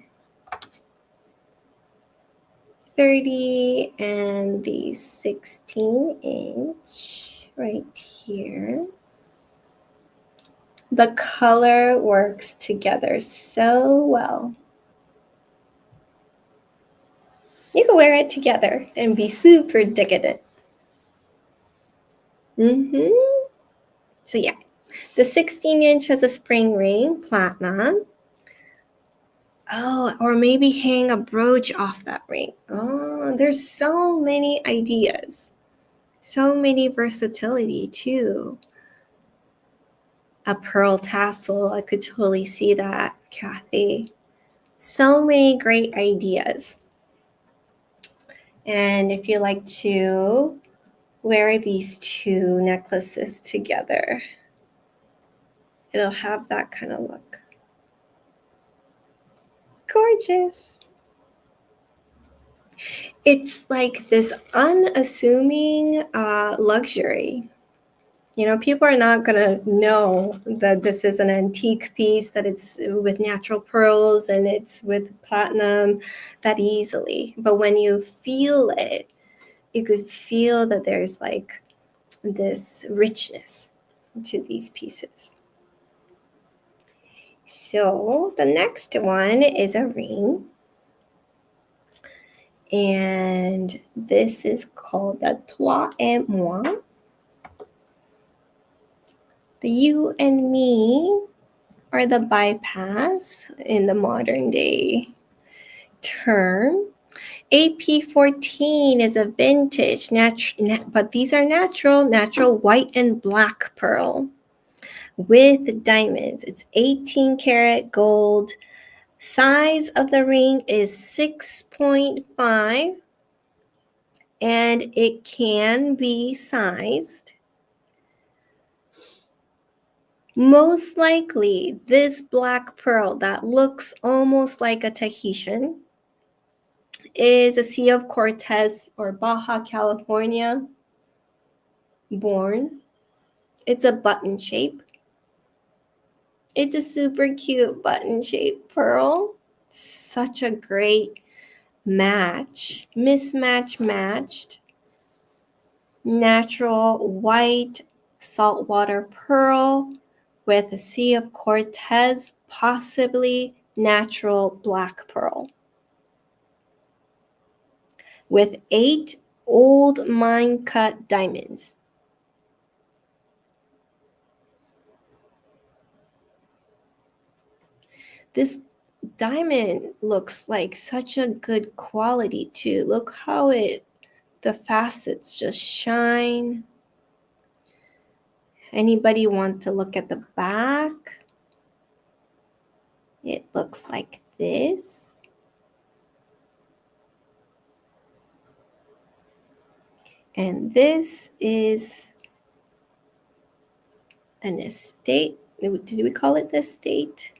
30 and the 16-inch right here. The color works together so well. You can wear it together and be super decadent. So yeah, the 16-inch has a spring ring, platinum. Oh, or maybe hang a brooch off that ring. Oh, there's so many ideas. So many versatility too. A pearl tassel, I could totally see that, Kathy. So many great ideas. And if you like to wear these two necklaces together, it'll have that kind of look. Gorgeous. It's like this unassuming luxury. You know, people are not going to know that this is an antique piece, that it's with natural pearls and it's with platinum that easily. But when you feel it, you could feel that there's like this richness to these pieces. So the next one is a ring. And this is called the Toi et Moi. The you and me are the bypass in the modern day term. AP14 is a vintage, but these are natural white and black pearl with diamonds. It's 18 karat gold. Size of the ring is 6.5, and it can be sized. Most likely, this black pearl that looks almost like a Tahitian is a Sea of Cortez or Baja California born. It's a button shape. It's a super cute button shape pearl. Such a great match. Mismatch matched. Natural white saltwater pearl with a Sea of Cortez, possibly natural black pearl. With 8 old mine cut diamonds. This diamond looks like such a good quality too. Look how the facets just shine. Anybody want to look at the back? It looks like this. And this is an estate. Did we call it the estate?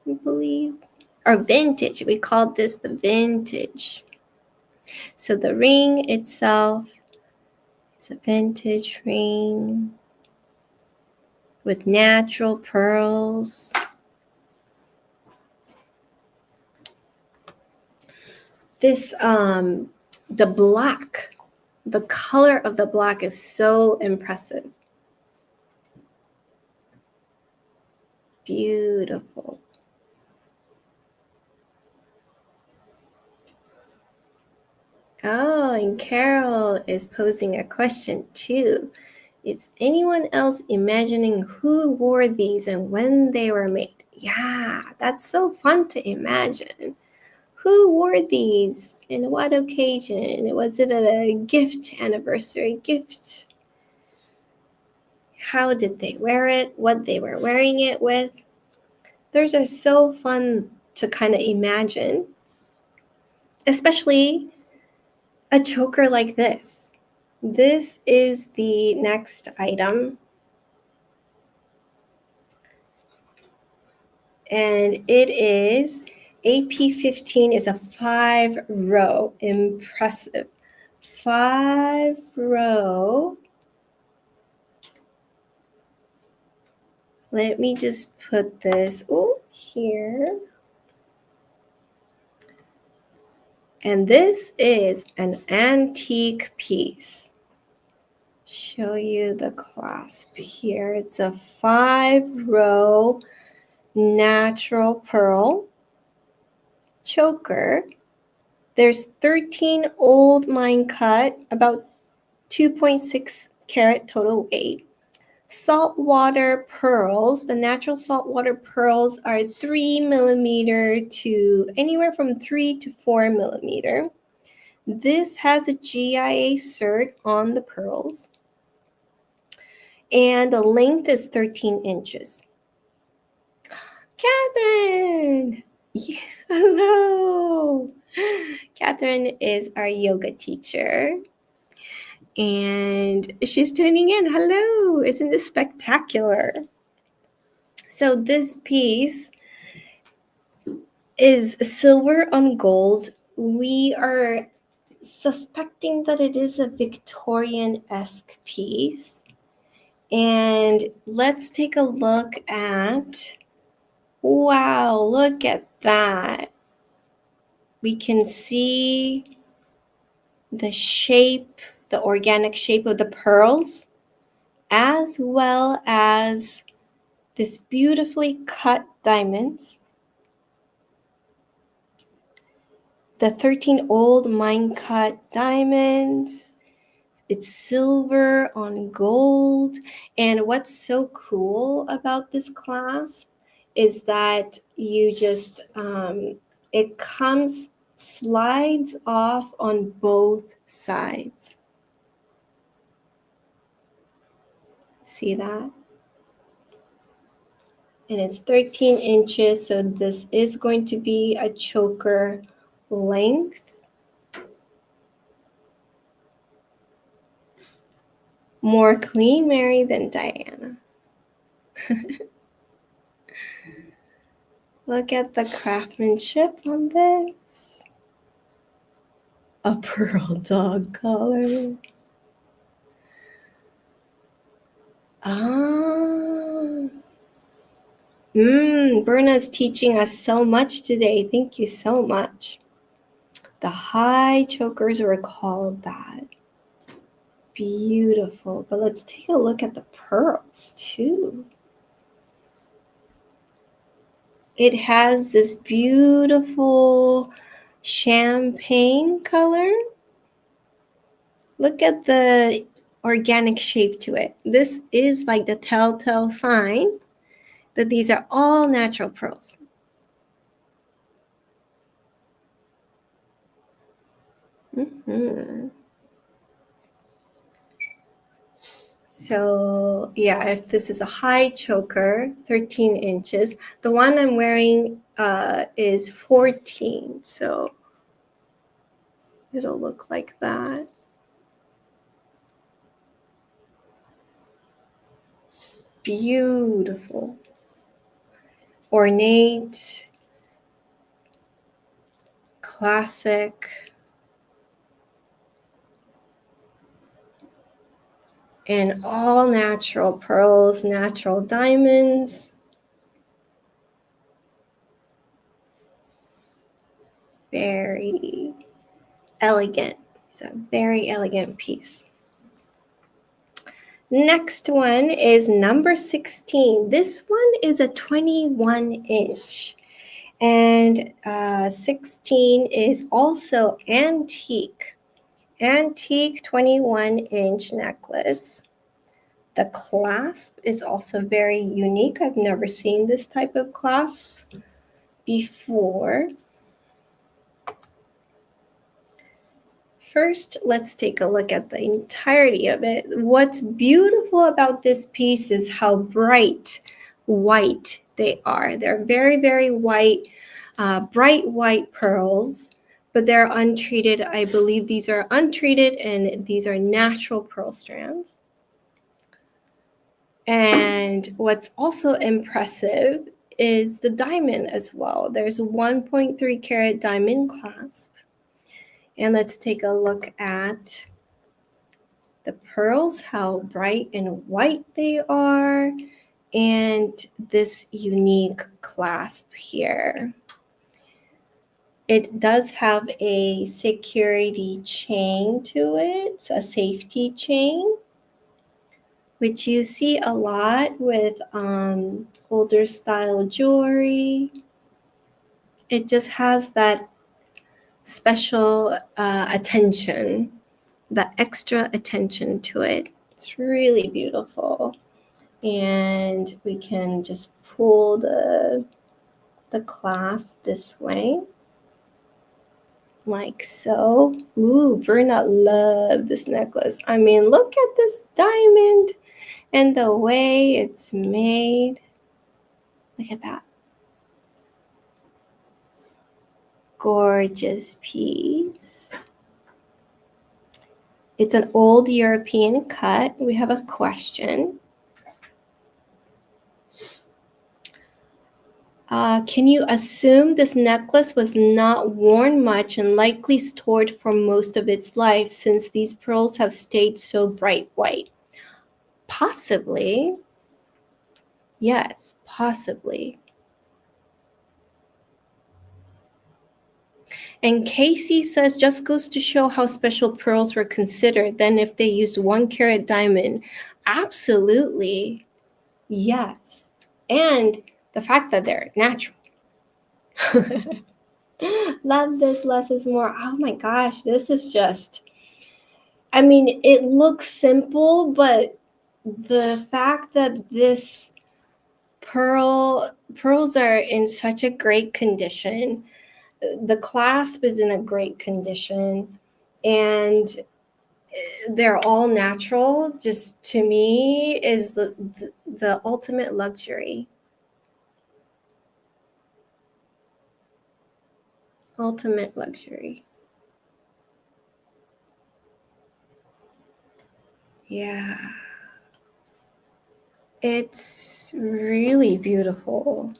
I believe. Or vintage. We called this the vintage. So the ring itself is a vintage ring with natural pearls. This, the black, the color of the black is so impressive. Beautiful. Oh, and Carol is posing a question too. Is anyone else imagining who wore these and when they were made? Yeah, that's so fun to imagine. Who wore these and what occasion? Was it a gift, anniversary gift? How did they wear it? What they were wearing it with? Those are so fun to kind of imagine, especially a choker like this. This is the next item. And it is AP15 is a 5-row. Impressive. 5-row. Let me just put this here. And this is an antique piece. Show you the clasp here. It's a 5-row natural pearl choker. There's 13 old mine cut, about 2.6 carat total weight. Saltwater pearls. The natural saltwater pearls are 3 millimeter to anywhere from 3 to 4 millimeter. This has a GIA cert on the pearls. And the length is 13 inches. Catherine! Hello! Catherine is our yoga teacher. And she's tuning in. Hello! Isn't this spectacular? So this piece is silver on gold. We are suspecting that it is a Victorian-esque piece. And let's take a look at, wow, look at that. We can see the shape, the organic shape of the pearls, as well as this beautifully cut diamonds. The 13 old mine cut diamonds. It's silver on gold. And what's so cool about this clasp is that you just, it slides off on both sides. See that? And it's 13 inches, so this is going to be a choker length. More Queen Mary than Diana. Look at the craftsmanship on this. A pearl dog collar. Berna's teaching us so much today. Thank you so much. The high chokers were called that. Beautiful. But let's take a look at the pearls too. It has this beautiful champagne color. Look at the organic shape to it. This is like the telltale sign that these are all natural pearls. So yeah, if this is a high choker, 13 inches, the one I'm wearing is 14. So it'll look like that. Beautiful. Ornate. Classic. And all natural pearls, natural diamonds. Very elegant. It's a very elegant piece. Next one is number 16. This one is a 21 inch. And 16 is also antique. Antique 21 inch necklace. The clasp is also very unique. I've never seen this type of clasp before. First, let's take a look at the entirety of it. What's beautiful about this piece is how bright white they are. They're very, very white, bright white pearls, but they're untreated. I believe these are untreated, and these are natural pearl strands. And what's also impressive is the diamond as well. There's a 1.3 carat diamond clasp. And let's take a look at the pearls, how bright and white they are, and this unique clasp here. It does have a security chain to it, a safety chain, which you see a lot with older style jewelry. It just has that special attention, that extra attention to it. It's really beautiful. And we can just pull the clasp this way, like so. Ooh, Berna loved this necklace. I mean, look at this diamond and the way it's made. Look at that. Gorgeous piece. It's an old European cut. We have a question. Can you assume this necklace was not worn much and likely stored for most of its life since these pearls have stayed so bright white? Possibly. Yes, possibly. And Casey says, just goes to show how special pearls were considered than if they used 1 carat diamond. Absolutely. Yes. And the fact that they're natural. Love this less is more. Oh my gosh, this is just, I mean, it looks simple, but the fact that this pearls are in such a great condition, the clasp is in a great condition, and they're all natural, just to me is the ultimate luxury. Ultimate luxury. Yeah. It's really beautiful.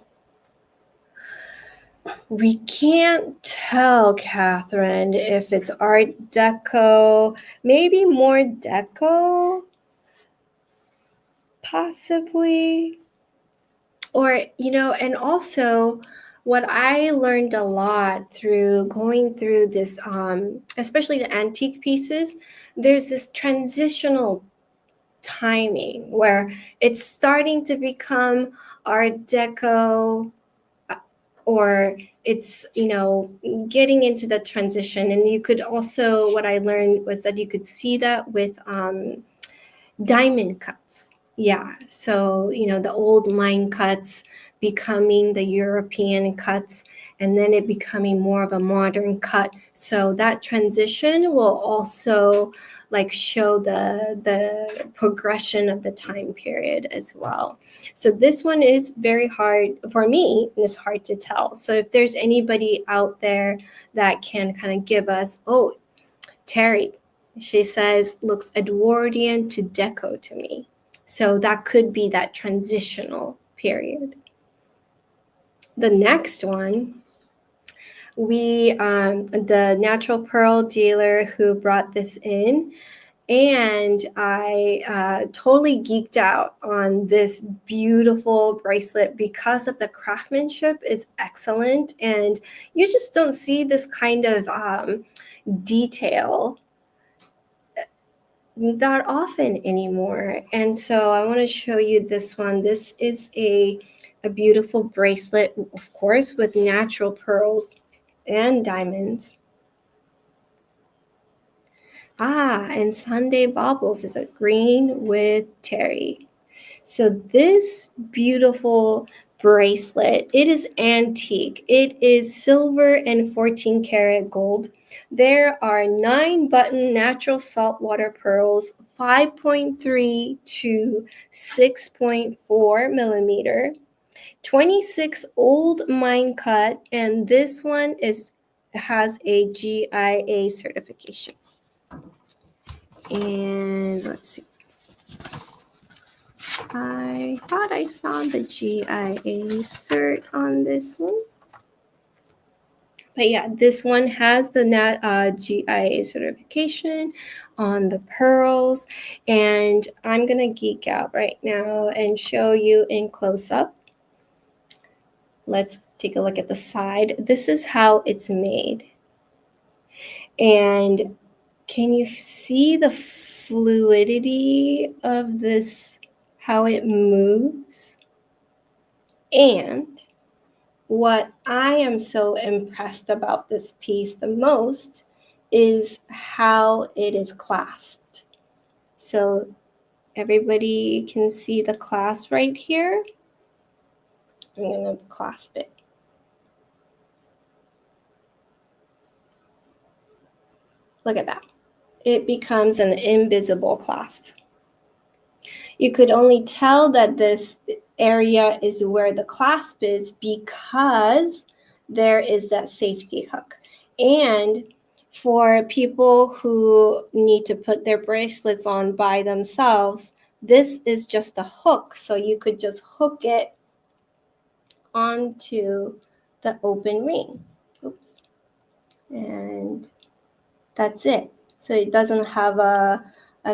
We can't tell, Catherine, if it's Art Deco, maybe more Deco, possibly. Or, and also what I learned a lot through going through this, especially the antique pieces, there's this transitional timing where it's starting to become Art Deco, or it's getting into the transition. And you could also, what I learned was that you could see that with diamond cuts. Yeah, so the old line cuts becoming the European cuts, and then it becoming more of a modern cut. So that transition will also like show the progression of the time period as well. So this one is very hard for me, and it's hard to tell. So if there's anybody out there that can kind of give us, oh, Terry, she says, looks Edwardian to Deco to me. So that could be that transitional period. The next one, the natural pearl dealer who brought this in, and I totally geeked out on this beautiful bracelet because of the craftsmanship is excellent, and you just don't see this kind of detail that often anymore. And so I want to show you this one. This is a beautiful bracelet, of course, with natural pearls and diamonds. And Sunday Baubles is a green with Terry. So this beautiful bracelet, it is antique. It is silver and 14 karat gold. There are 9 button natural saltwater pearls, 5.3 to 6.4 millimeter, 26 old mine cut, and this one has a GIA certification. And let's see. I thought I saw the GIA cert on this one. But yeah, this one has the GIA certification on the pearls. And I'm going to geek out right now and show you in close up. Let's take a look at the side. This is how it's made. And can you see the fluidity of this, how it moves? And what I am so impressed about this piece the most is how it is clasped. So everybody can see the clasp right here. I'm going to clasp it. Look at that. It becomes an invisible clasp. You could only tell that this area is where the clasp is because there is that safety hook. And for people who need to put their bracelets on by themselves, this is just a hook. So you could just hook it onto the open ring. Oops. And that's it. So it doesn't have a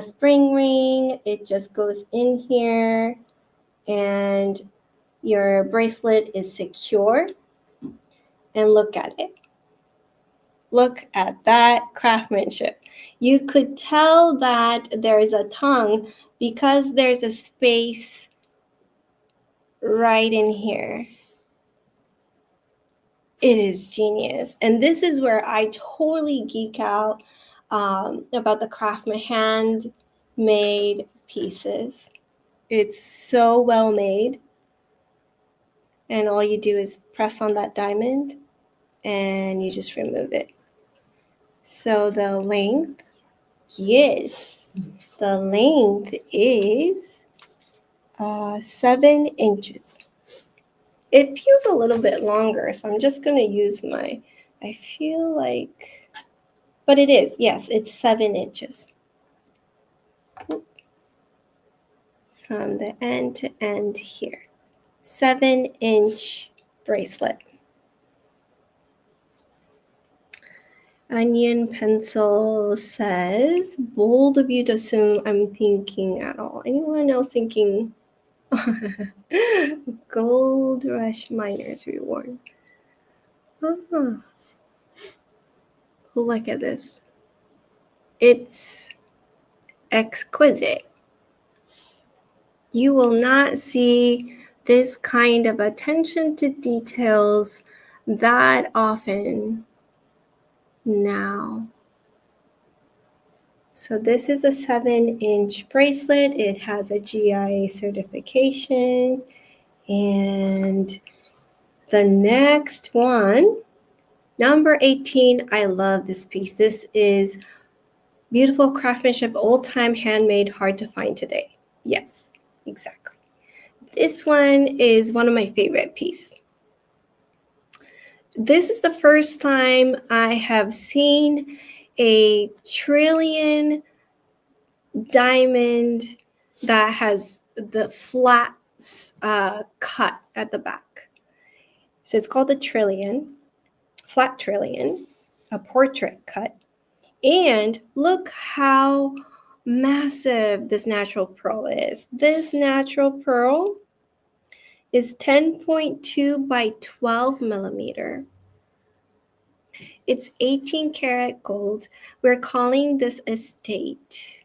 spring ring. It just goes in here and your bracelet is secure. And look at it. Look at that craftsmanship. You could tell that there's a tongue because there's a space right in here. It is genius. And this is where I totally geek out about the craftsman handmade pieces. It's so well made. And all you do is press on that diamond and you just remove it. So the length, yes, the length is 7 inches. It feels a little bit longer, so I'm just going to use I feel like, but it is, yes, it's 7 inches. From the end to end here. 7-inch bracelet. Onion Pencil says, bold of you to assume I'm thinking at all. Anyone else thinking Gold Rush Miners reward? Oh, look at this. It's exquisite. You will not see this kind of attention to details that often now. So this is a 7-inch bracelet. It has a GIA certification. And the next one, number 18, I love this piece. This is beautiful craftsmanship, old-time handmade, hard to find today. Yes, exactly. This one is one of my favorite pieces. This is the first time I have seen a trillion diamond that has the flat cut at the back. So it's called the trillion, flat trillion, a portrait cut. And look how massive this natural pearl is. This natural pearl is 10.2 by 12 millimeter. It's 18 karat gold. We're calling this estate.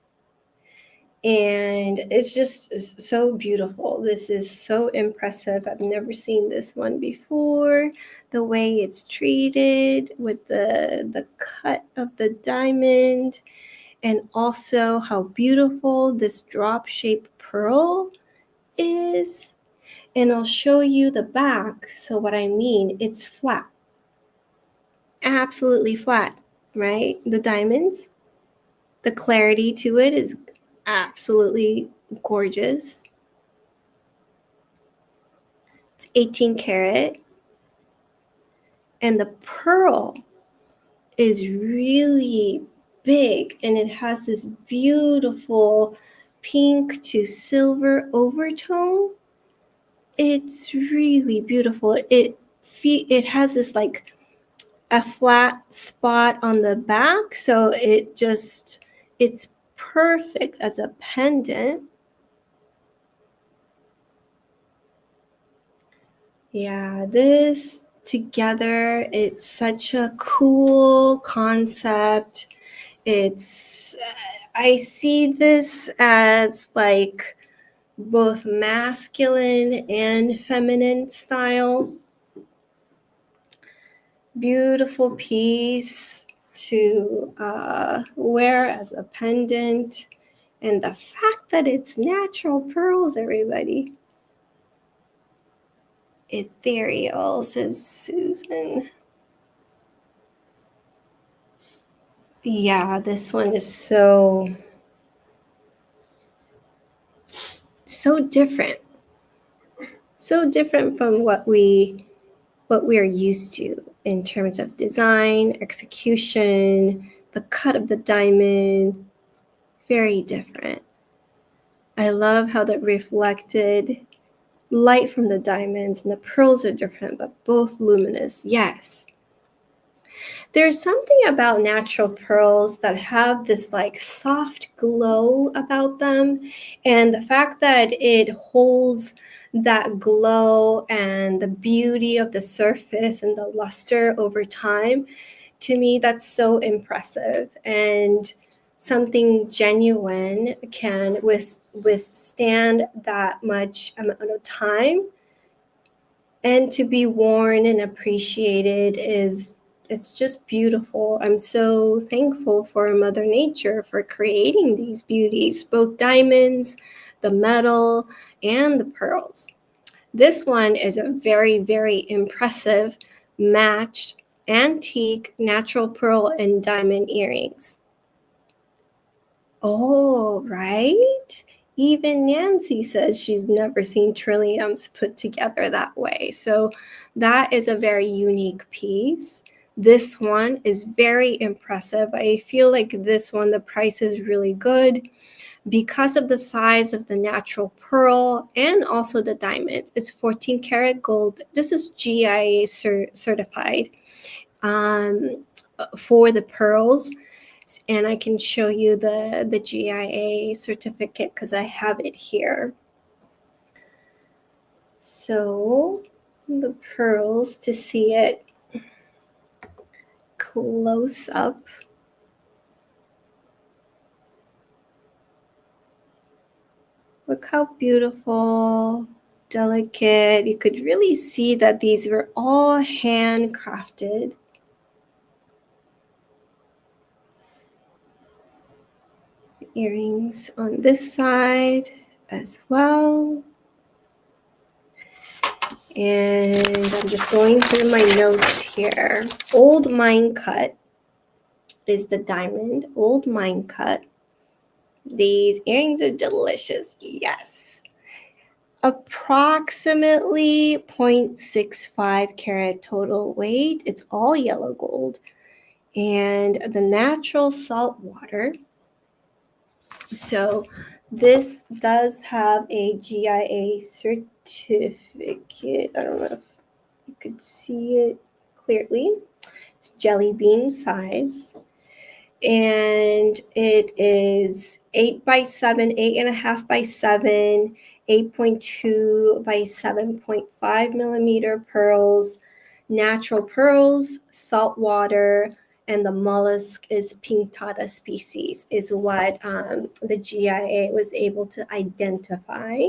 And it's just so beautiful. This is so impressive. I've never seen this one before. The way it's treated with the cut of the diamond, and also how beautiful this drop-shaped pearl is. And I'll show you the back. So what I mean, it's flat. Absolutely flat, right? The diamonds, the clarity to it is absolutely gorgeous. It's 18 karat. And the pearl is really big, and it has this beautiful pink to silver overtone. It's really beautiful. It has this like a flat spot on the back, so it's perfect as a pendant. Yeah, this together, it's such a cool concept. I see this as like both masculine and feminine style. Beautiful piece to wear as a pendant. And the fact that it's natural pearls, everybody. Ethereal, says Susan. Yeah, this one is so different. So different from what we are used to in terms of design, execution, the cut of the diamond. Very different. I love how the reflected light from the diamonds and the pearls are different, but both luminous. Yes. There's something about natural pearls that have this like soft glow about them. And the fact that it holds that glow and the beauty of the surface and the luster over time, to me, that's so impressive. And something genuine can withstand that much amount of time, and to be worn and appreciated is it's just beautiful. I'm so thankful for Mother Nature for creating these beauties, both diamonds, the metal, and the pearls. This one is a very, very impressive matched antique natural pearl and diamond earrings. Oh, right? Even Nancy says she's never seen trilliums put together that way. So that is a very unique piece. This one is very impressive. I feel like this one, the price is really good because of the size of the natural pearl and also the diamonds. It's 14 karat gold. This is GIA certified for the pearls. And I can show you the GIA certificate because I have it here. So the pearls, to see it close up. Look how beautiful, delicate. You could really see that these were all handcrafted. Earrings on this side as well. And I'm just going through my notes here. Old mine cut is the diamond. Old mine cut. These earrings are delicious. Yes. Approximately 0.65 carat total weight. It's all yellow gold. And the natural salt water. So this does have a GIA certificate. I don't know if you could see it clearly. It's jelly bean size. And it is 8 by 7, 8.5 by 7, 8.2 by 7.5 millimeter pearls, natural pearls, salt water, and the mollusk is Pinctada species, is what the GIA was able to identify.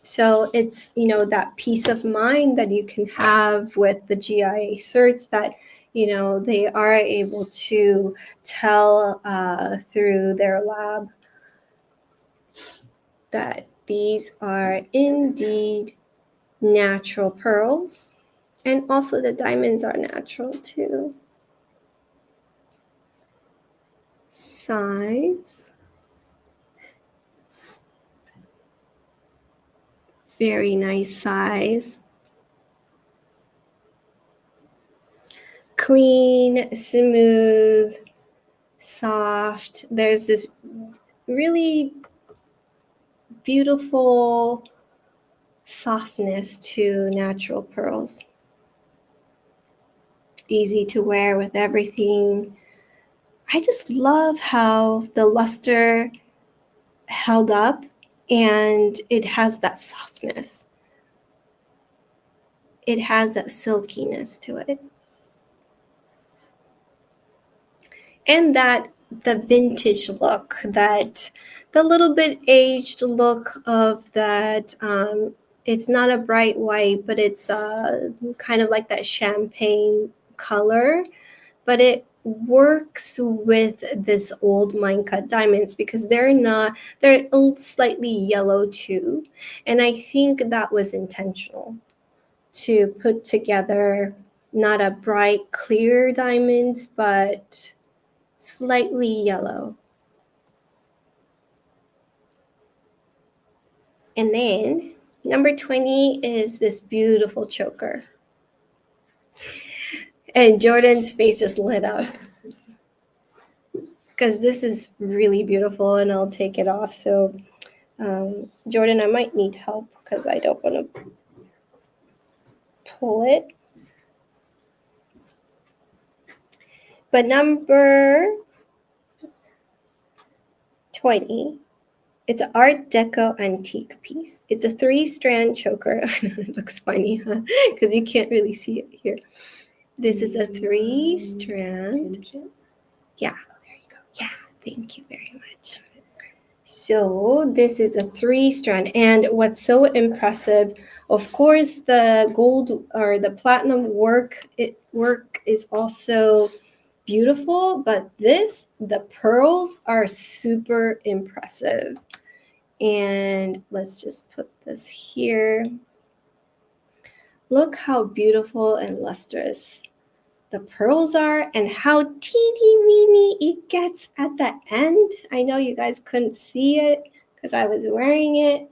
So it's, that peace of mind that you can have with the GIA certs that, they are able to tell through their lab that these are indeed natural pearls. And also the diamonds are natural too. Size. Very nice size. Clean, smooth, soft. There's this really beautiful softness to natural pearls. Easy to wear with everything. I just love how the luster held up and it has that softness. It has that silkiness to it. And that the vintage look, that the little bit aged look of that. It's not a bright white, but it's kind of like that champagne color, but it works with this old mine cut diamonds because they're slightly yellow too. And I think that was intentional to put together not a bright clear diamonds, but slightly yellow. And then number 20 is this beautiful choker. And Jordan's face just lit up because this is really beautiful and I'll take it off. So Jordan, I might need help because I don't want to pull it. But number 20, it's an Art Deco antique piece. It's a 3-strand choker. I know it looks funny, huh? Because you can't really see it here. This is a 3-strand. Yeah, there you go. Yeah, thank you very much. So this is a 3-strand, and what's so impressive, of course, the gold or the platinum work is also beautiful, but the pearls are super impressive. And let's just put this here. Look how beautiful and lustrous the pearls are, and how teeny weeny it gets at the end. I know you guys couldn't see it because I was wearing it.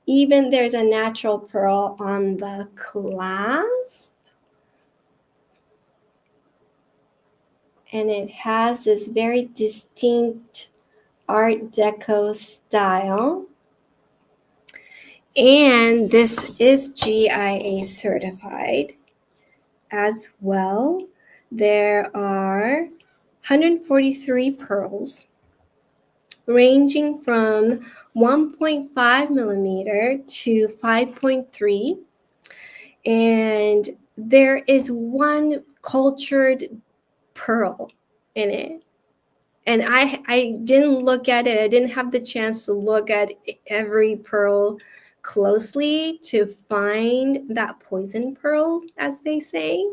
Even there's a natural pearl on the clasp. And it has this very distinct Art Deco style. And this is GIA certified as well. There are 143 pearls, ranging from 1.5 millimeter to 5.3. And there is one cultured pearl in it. And I didn't look at it. I didn't have the chance to look at every pearl closely to find that poison pearl, as they say.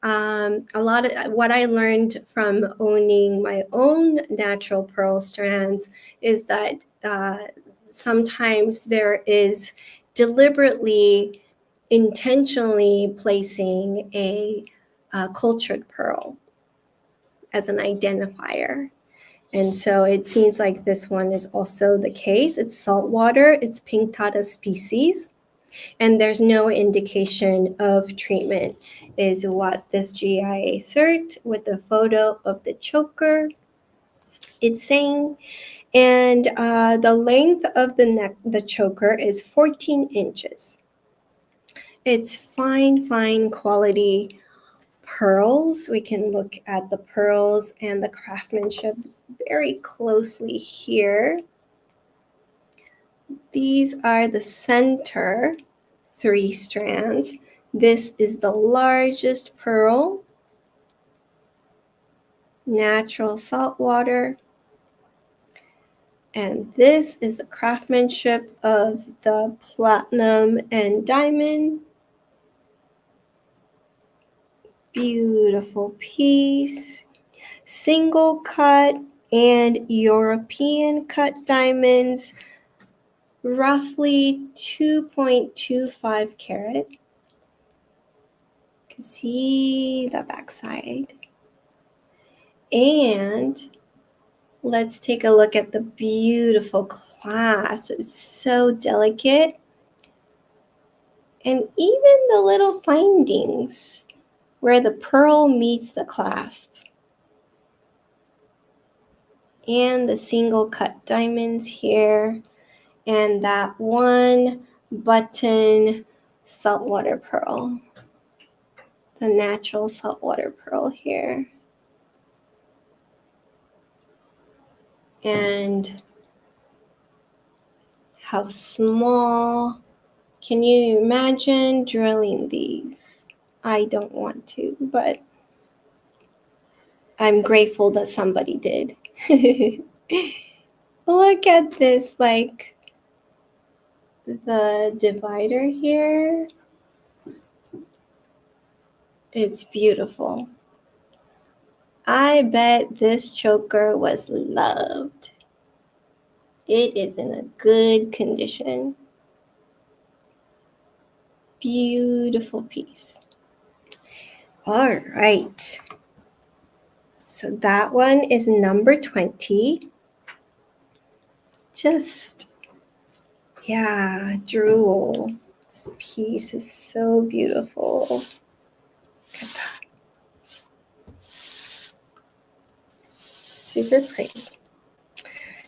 A lot of what I learned from owning my own natural pearl strands is that sometimes there is deliberately, intentionally placing a cultured pearl as an identifier. And so it seems like this one is also the case. It's saltwater, it's Pinctada species, and there's no indication of treatment, is what this GIA cert with the photo of the choker it's saying. And the length of the choker is 14 inches. It's fine quality pearls. We can look at the pearls and the craftsmanship very closely here. These are the center 3 strands. This is the largest pearl, natural saltwater. And this is the craftsmanship of the platinum and diamond. Beautiful piece. Single cut and European cut diamonds, roughly 2.25 carat. You can see the backside. And let's take a look at the beautiful clasp. It's so delicate. And even the little findings where the pearl meets the clasp. And the single cut diamonds here. And that one button saltwater pearl. The natural saltwater pearl here. And how small. Can you imagine drilling these? I don't want to, but I'm grateful that somebody did. Look at this, like the divider here. It's beautiful. I bet this choker was loved. It is in a good condition. Beautiful piece. All right. So that one is number 20. Just, yeah, drool. This piece is so beautiful. Look at that. Super pretty.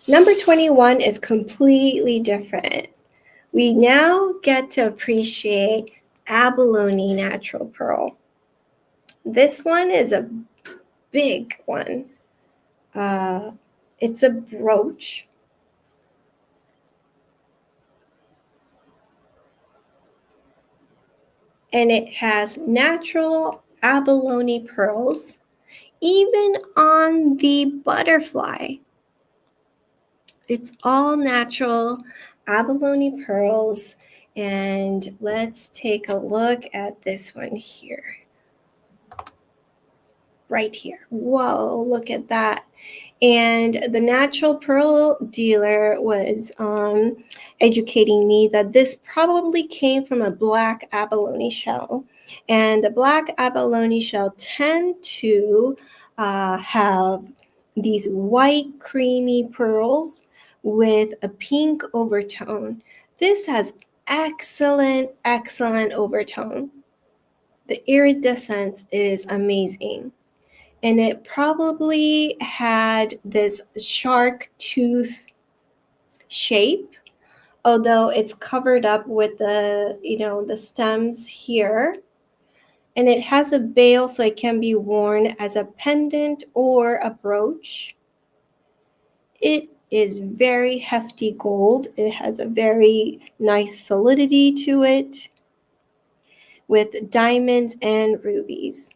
Number 21 is completely different. We now get to appreciate Abalone natural pearl. This one is a big one. It's a brooch. And it has natural abalone pearls, even on the butterfly. It's all natural abalone pearls. And let's take a look at this one here. Right here. Whoa, look at that. And the natural pearl dealer was educating me that this probably came from a black abalone shell. And the black abalone shell tend to have these white creamy pearls with a pink overtone. This has excellent, excellent overtone. The iridescence is amazing. And it probably had this shark tooth shape, although it's covered up with the stems here. And it has a bail, so it can be worn as a pendant or a brooch. It is very hefty gold. It has a very nice solidity to it with diamonds and rubies.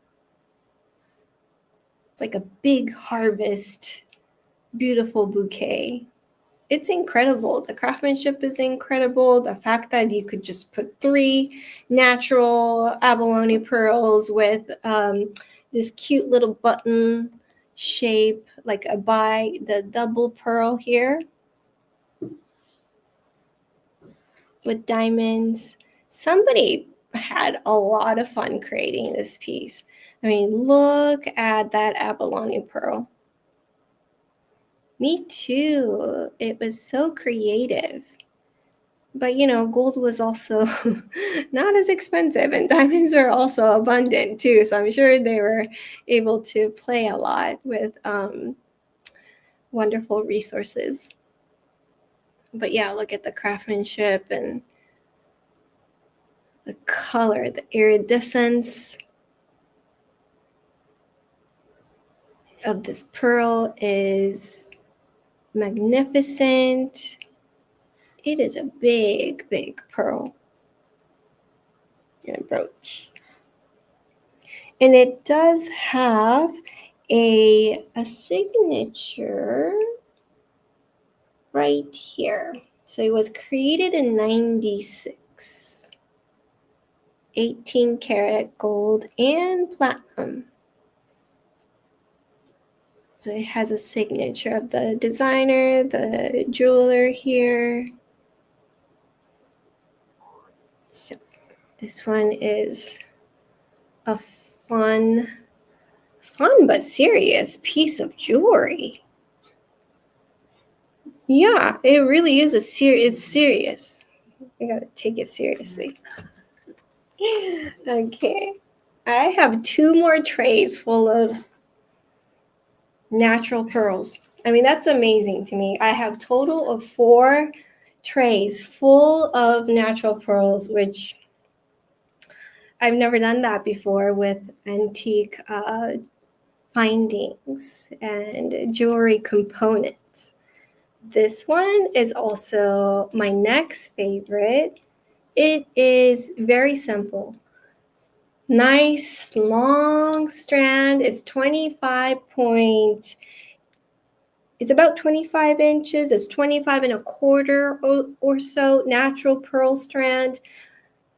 It's like a big harvest, beautiful bouquet. It's incredible. The craftsmanship is incredible. The fact that you could just put 3 natural abalone pearls with this cute little button shape, like the double pearl here with diamonds. Somebody had a lot of fun creating this piece. I mean, look at that abalone pearl. Me too. It was so creative. But gold was also not as expensive, and diamonds are also abundant too. So I'm sure they were able to play a lot with wonderful resources. But yeah, look at the craftsmanship and the color, the iridescence of this pearl is magnificent. It is a big, big pearl and a brooch. And it does have a signature right here. So it was created in 96. 18 karat gold and platinum. So it has a signature of the designer, the jeweler here. So this one is a fun but serious piece of jewelry. Yeah, it really is it's serious. I gotta take it seriously. Okay. I have 2 more trays full of natural pearls. I mean, that's amazing to me. I have total of 4 trays full of natural pearls, which I've never done that before with antique findings and jewelry components. This one is also my next favorite. It is very simple. Nice long strand. It's about 25 inches. It's 25 and a quarter or so natural pearl strand.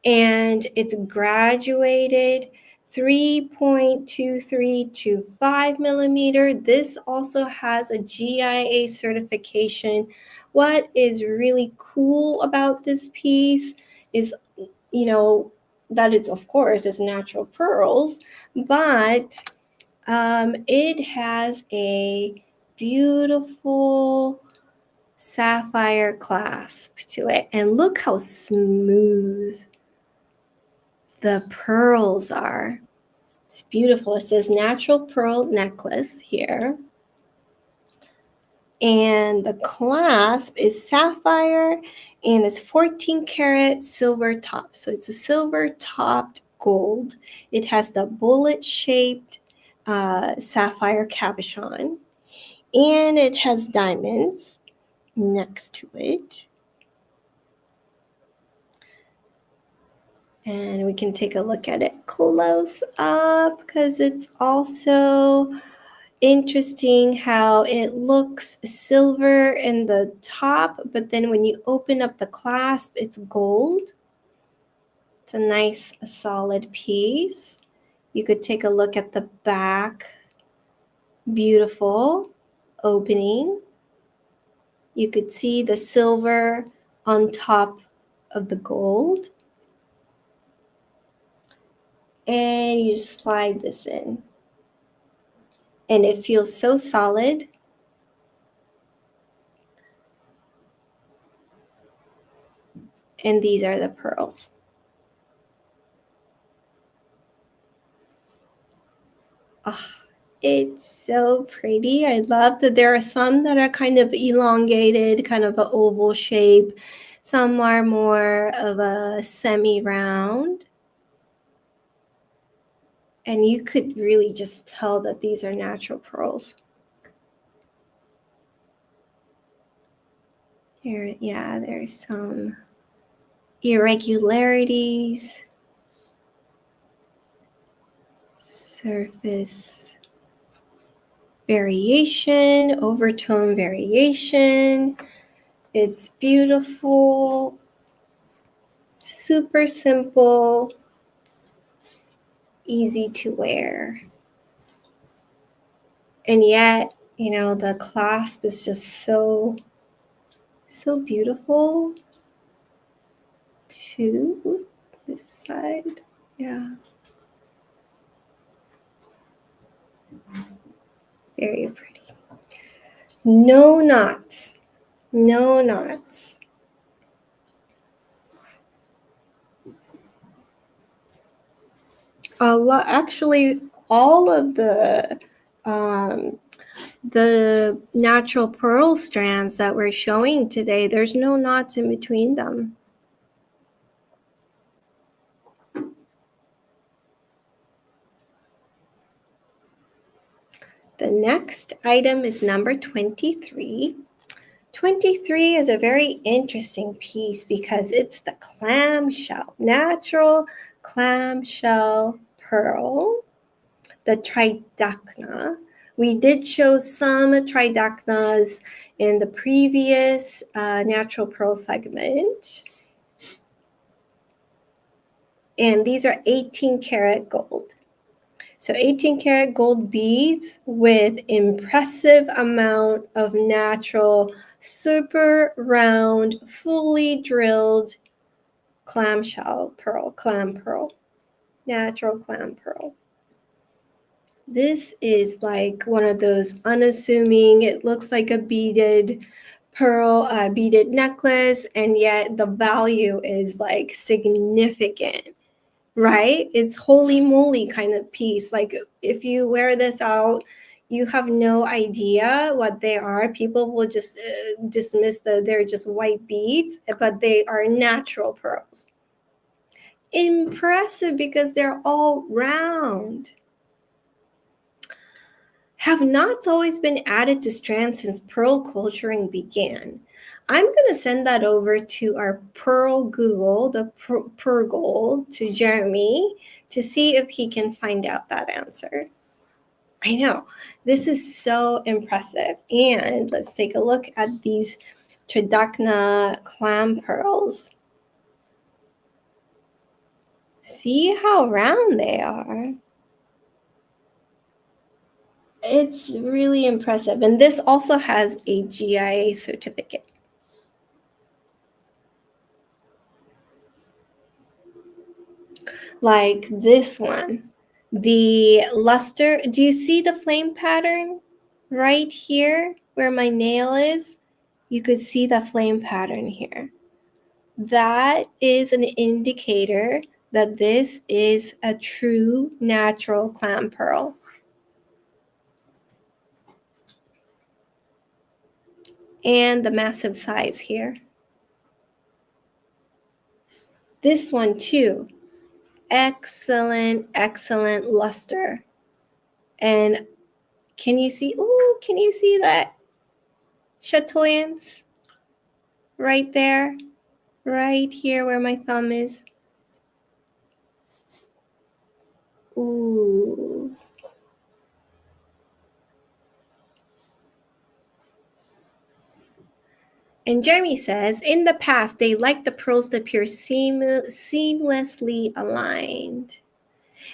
And it's graduated 3.23 to 5 millimeter. This also has a GIA certification. What is really cool about this piece is, that it's, of course, it's natural pearls, but it has a beautiful sapphire clasp to it. And look how smooth the pearls are. It's beautiful. It says natural pearl necklace here. And the clasp is sapphire and it's 14 karat silver top. So it's a silver topped gold. It has the bullet shaped sapphire cabochon. And it has diamonds next to it. And we can take a look at it close up because it's also interesting how it looks silver in the top, but then when you open up the clasp, it's gold. It's a nice, solid piece. You could take a look at the back. Beautiful opening. You could see the silver on top of the gold. And you slide this in. And it feels so solid. And these are the pearls. Oh, it's so pretty. I love that there are some that are kind of elongated, kind of an oval shape. Some are more of a semi-round. And you could really just tell that these are natural pearls. Here, yeah, there's some irregularities. Surface variation, overtone variation. It's beautiful, super simple, easy to wear. And yet, you know, the clasp is just so beautiful to this side. Yeah. Very pretty. No knots. No knots. A lot, actually, all of the natural pearl strands that we're showing today, there's no knots in between them. The next item is number 23. 23 is a very interesting piece because it's the clamshell, natural clamshell pearl, the tridacna. We did show some tridacnas in the previous natural pearl segment. And these are 18 karat gold. So 18 karat gold beads with impressive amount of natural, super round, fully drilled clamshell pearl, clam pearl, natural clam pearl. This is like one of those unassuming, it looks like a beaded pearl, beaded necklace, and yet the value is like significant. Right? It's holy moly kind of piece. Like if you wear this out, you have no idea what they are. People will just dismiss that they're just white beads, but they are natural pearls. Impressive because they're all round. Have knots always been added to strands since pearl culturing began? I'm going to send that over to our Pearl Google, the Pearl to Jeremy, to see if he can find out that answer. I know, this is so impressive. And let's take a look at these Tridacna clam pearls. See how round they are. It's really impressive. And this also has a GIA certificate. Like this one, the luster. Do you see the flame pattern right here where my nail is? You could see the flame pattern here. That is an indicator that this is a true natural clam pearl. And the massive size here. This one too. Excellent, excellent luster. And can you see, ooh, can you see that chatoyance right there? Right here where my thumb is. Ooh. And Jeremy says, in the past, they liked the pearls to appear seamlessly aligned.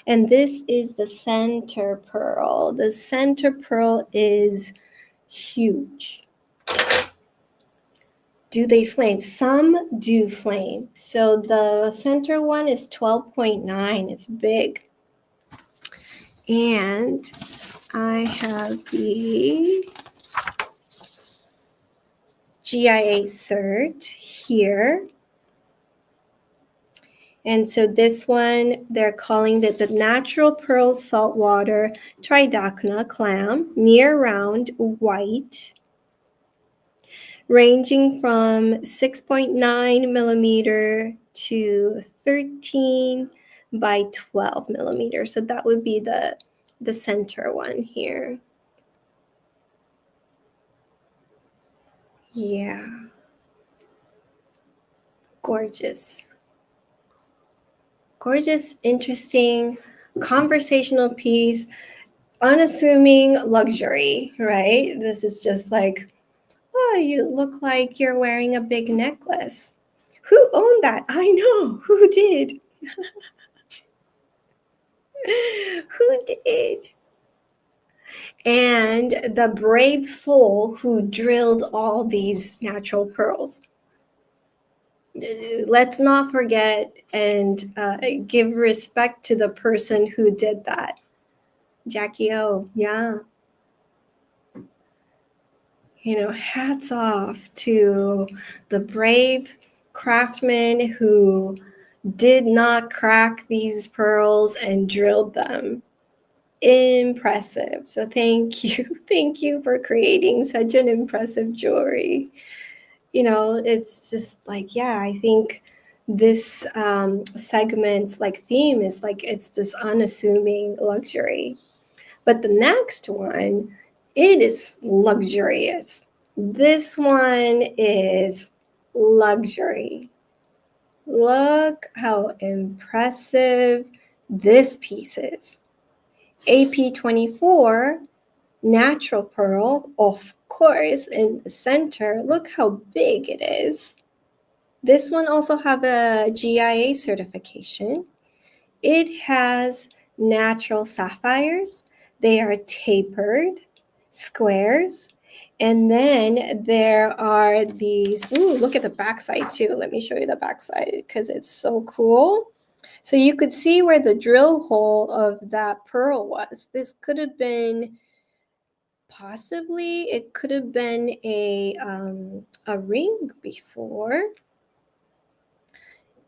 And this is the center pearl. The center pearl is huge. Do they flame? Some do flame. So the center one is 12.9. It's big. And I have the GIA cert here. And so this one, they're calling it the Natural Pearl Saltwater Tridacna Clam, near round white, ranging from 6.9 millimeter to 13 by 12 millimeters. So that would be the center one here. Yeah. Gorgeous. Gorgeous, interesting, conversational piece, unassuming luxury, right? This is just like, oh, you look like you're wearing a big necklace. Who owned that? I know. Who did? Who did? And the brave soul who drilled all these natural pearls. Let's not forget and give respect to the person who did that. Jackie O, yeah. You know, hats off to the brave craftsman who did not crack these pearls and drilled them. Impressive. So thank you. Thank you for creating such an impressive jewelry. You know, it's just like, yeah, I think this segment's like theme is like, it's this unassuming luxury. But the next one, it is luxurious. This one is luxury. Look how impressive this piece is. AP24, natural pearl, of course, in the center. Look how big it is. This one also have a GIA certification. It has natural sapphires. They are tapered squares. And then there are these, ooh, look at the backside too. Let me show you the backside because it's so cool. So you could see where the drill hole of that pearl was. This could have been, possibly, it could have been a ring before.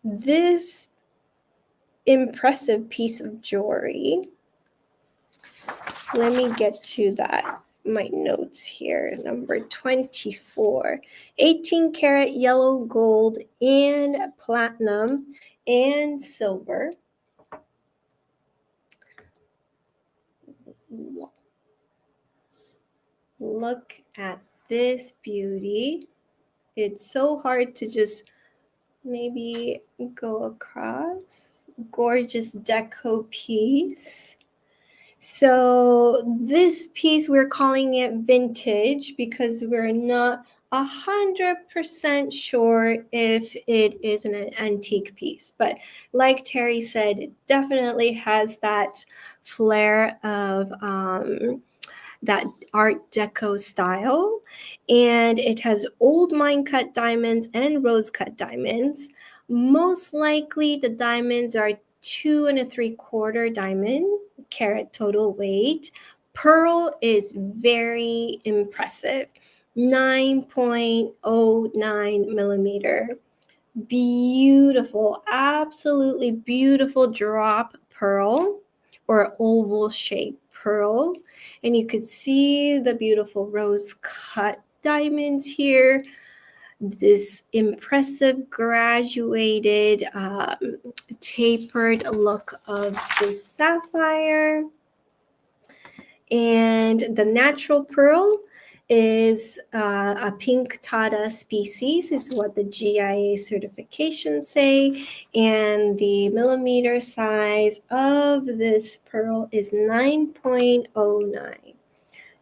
This impressive piece of jewelry, let me get to that, my notes here. Number 24, 18 karat yellow gold and platinum and silver. Look at this beauty. It's so hard to just maybe go across. Gorgeous deco piece. So this piece, we're calling it vintage because we're not 100% sure if it is an antique piece. But like Terry said, it definitely has that flair of that Art Deco style. And it has old mine cut diamonds and rose cut diamonds. Most likely the diamonds are 2 3/4 diamond carat total weight. Pearl is very impressive. 9.09 millimeter. Beautiful, absolutely beautiful drop pearl or oval shaped pearl. And you could see the beautiful rose cut diamonds here. This impressive graduated tapered look of the sapphire. And the natural pearl is a pink Tata species, is what the GIA certifications say. And the millimeter size of this pearl is 9.09.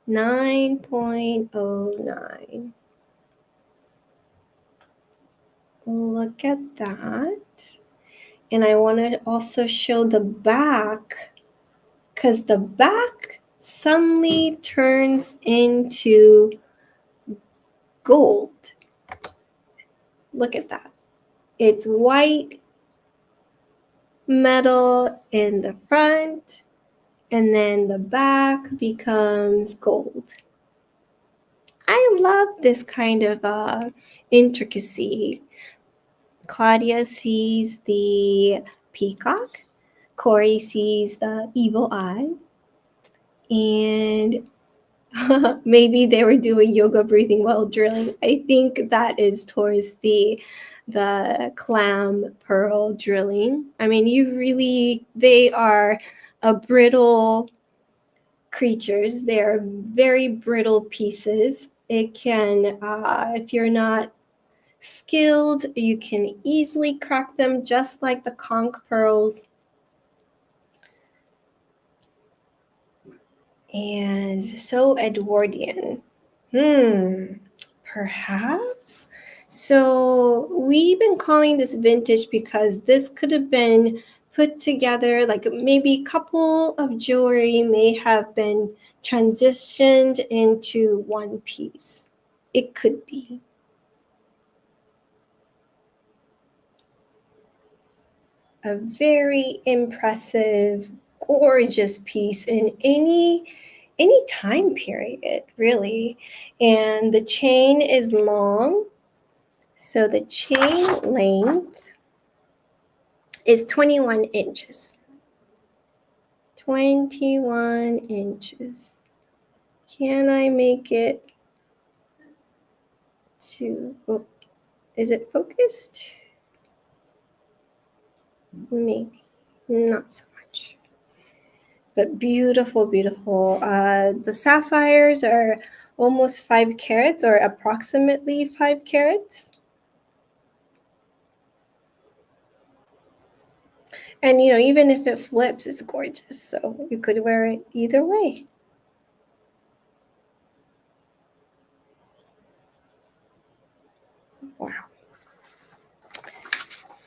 9.09. Look at that. And I want to also show the back, because the back suddenly turns into gold. Look at that. It's white metal in the front, and then the back becomes gold. I love this kind of intricacy. Claudia sees the peacock. Corey sees the evil eye. And maybe they were doing yoga breathing while drilling. I think that is towards the clam pearl drilling. I mean, they are a brittle creatures. They are very brittle pieces. It can, if you're not skilled, you can easily crack them, just like the conch pearls. And so Edwardian. Perhaps. So we've been calling this vintage because this could have been put together, like maybe a couple of jewelry may have been transitioned into one piece. It could be. A very impressive, gorgeous piece in any time period, really. And the chain is long. So the chain length is 21 inches. 21 inches. Can I make it to, is it focused? Maybe, not so much. But beautiful, beautiful. The sapphires are almost 5 carats, or approximately 5 carats. And even if it flips, it's gorgeous. So you could wear it either way. Wow.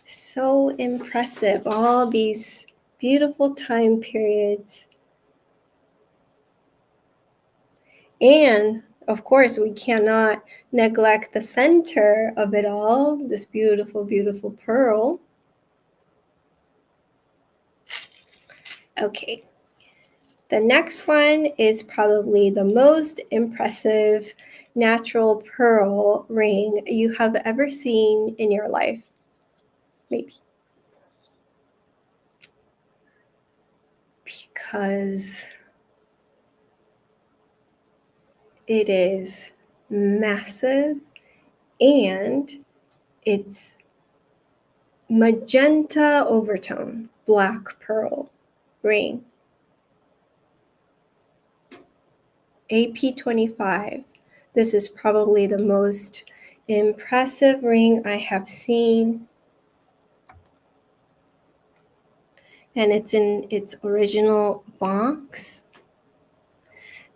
So impressive. All these beautiful time periods. And of course, we cannot neglect the center of it all, this beautiful, beautiful pearl. Okay. The next one is probably the most impressive natural pearl ring you have ever seen in your life. Maybe. Because it is massive and it's magenta overtone, black pearl ring. AP25. This is probably the most impressive ring I have seen. And it's in its original box.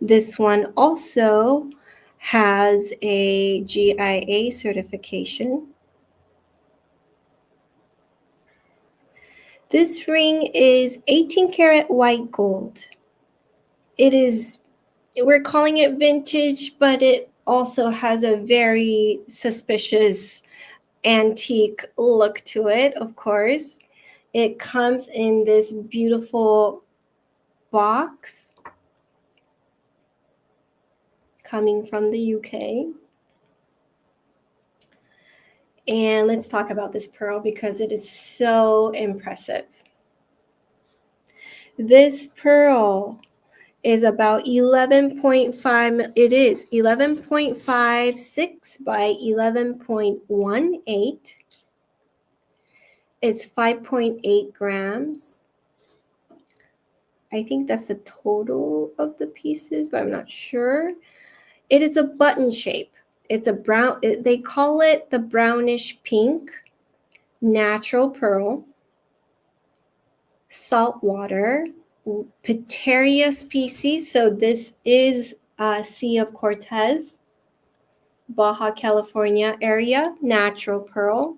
This one also has a GIA certification. This ring is 18 karat white gold. We're calling it vintage, but it also has a very suspicious antique look to it, of course. It comes in this beautiful box coming from the UK. And let's talk about this pearl because it is so impressive. This pearl is about 11.5, it is 11.56 by 11.18. It's 5.8 grams. I think that's the total of the pieces, but I'm not sure. It is a button shape. It's a brown, they call it the brownish pink natural pearl, saltwater, Pteria species. So this is Sea of Cortez, Baja California area, natural pearl.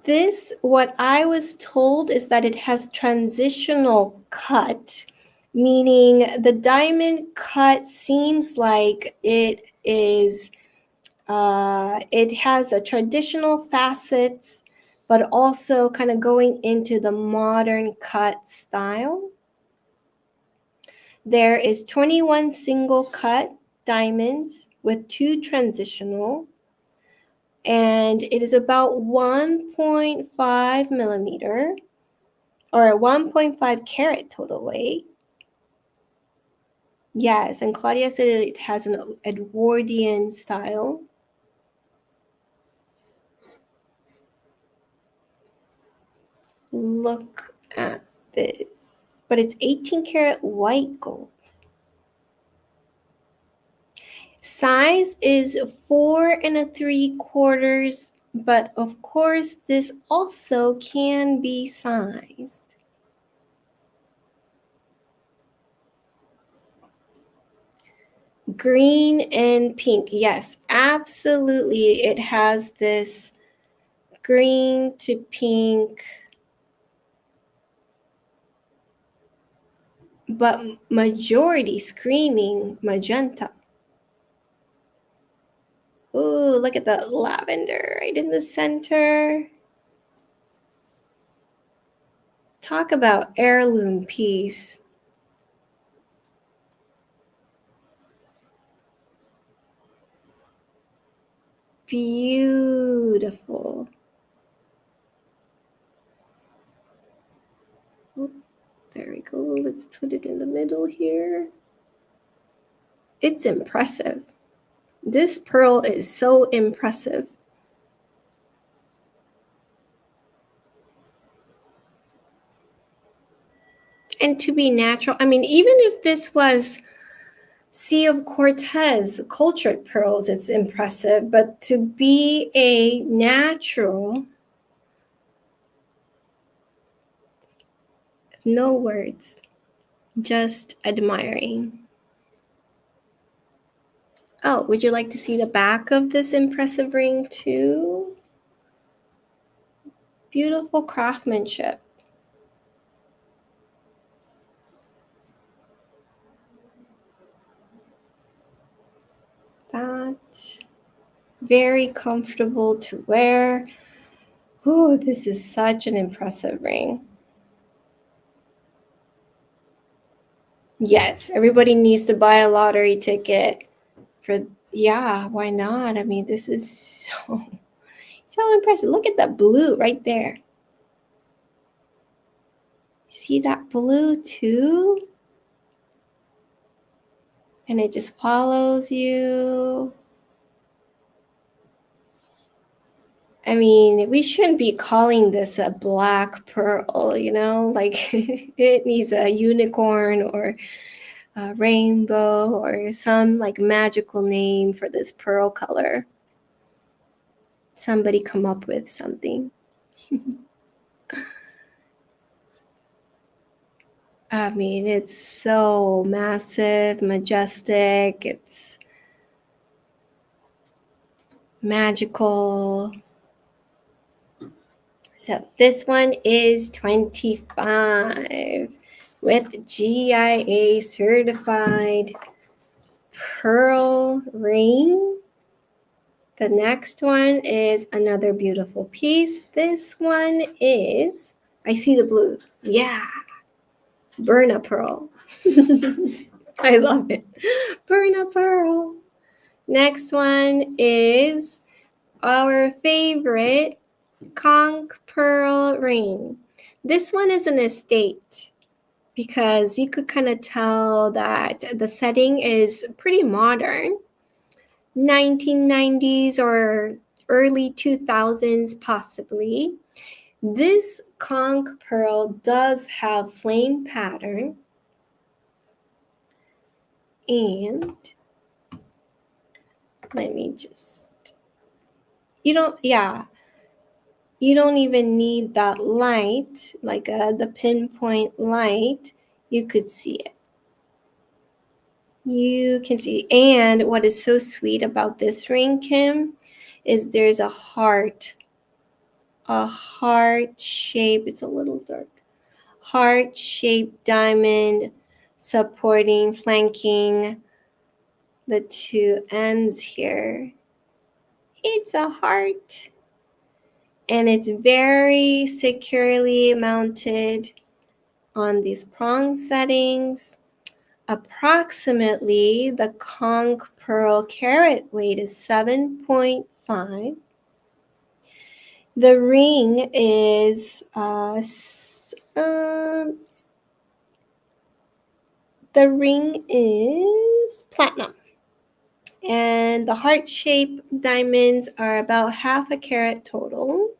This, what I was told is that it has transitional cut, meaning the diamond cut seems like it is, it has a traditional facets, but also kind of going into the modern cut style. There is 21 single cut diamonds with 2 transitional, and it is about 1.5 millimeter or 1.5 carat total weight. Yes, and Claudia said it has an Edwardian style. Look at this. But it's 18 karat white gold. Size is 4 3/4, but of course this also can be sized. Green and pink. Yes, absolutely. It has this green to pink, but majority screaming magenta. Ooh, look at that lavender right in the center. Talk about heirloom piece. Beautiful. Oh, there we go. Let's put it in the middle here. It's impressive. This pearl is so impressive. And to be natural, I mean, even if this was Sea of Cortez cultured pearls, it's impressive, but to be a natural, no words, just admiring. Oh, would you like to see the back of this impressive ring too? Beautiful craftsmanship. That, very comfortable to wear. Oh, this is such an impressive ring. Yes, everybody needs to buy a lottery ticket for, yeah, why not? I mean, this is so impressive. Look at that blue right there. See that blue too? And it just follows you. I mean, we shouldn't be calling this a black pearl, you know, like it needs a unicorn or a rainbow or some like magical name for this pearl color. Somebody come up with something. I mean, it's so massive, majestic, it's magical. So this one is 25 with GIA certified pearl ring. The next one is another beautiful piece. This one is, I see the blue. Yeah. Burna pearl. I love it. Burna pearl. Next one is our favorite conch pearl ring. This one is an estate because you could kind of tell that the setting is pretty modern. 1990s or early 2000s possibly. This conch pearl does have flame pattern, and let me just, you don't even need that light, like the pinpoint light. You could see it. You can see. And what is so sweet about this ring, Kim, is there's a heart a heart shape. It's a little dark. Heart-shaped diamond supporting, flanking the two ends here. It's a heart. And it's very securely mounted on these prong settings. Approximately, the conch pearl carat weight is 7.5. The ring is platinum. And the heart-shaped diamonds are about half a carat total.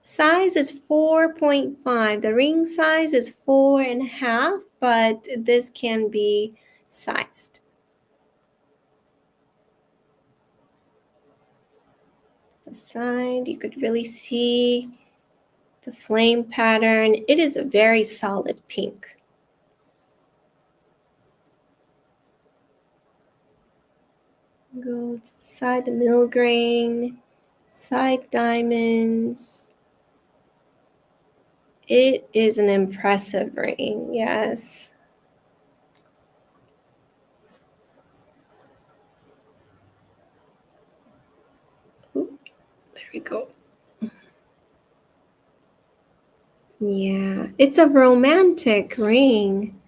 Size is 4.5. The ring size is 4.5, but this can be sized. The side, you could really see the flame pattern. It is a very solid pink. Go to the side, the middle grain, side diamonds. It is an impressive ring, yes. Ooh, there we go. Yeah, it's a romantic ring.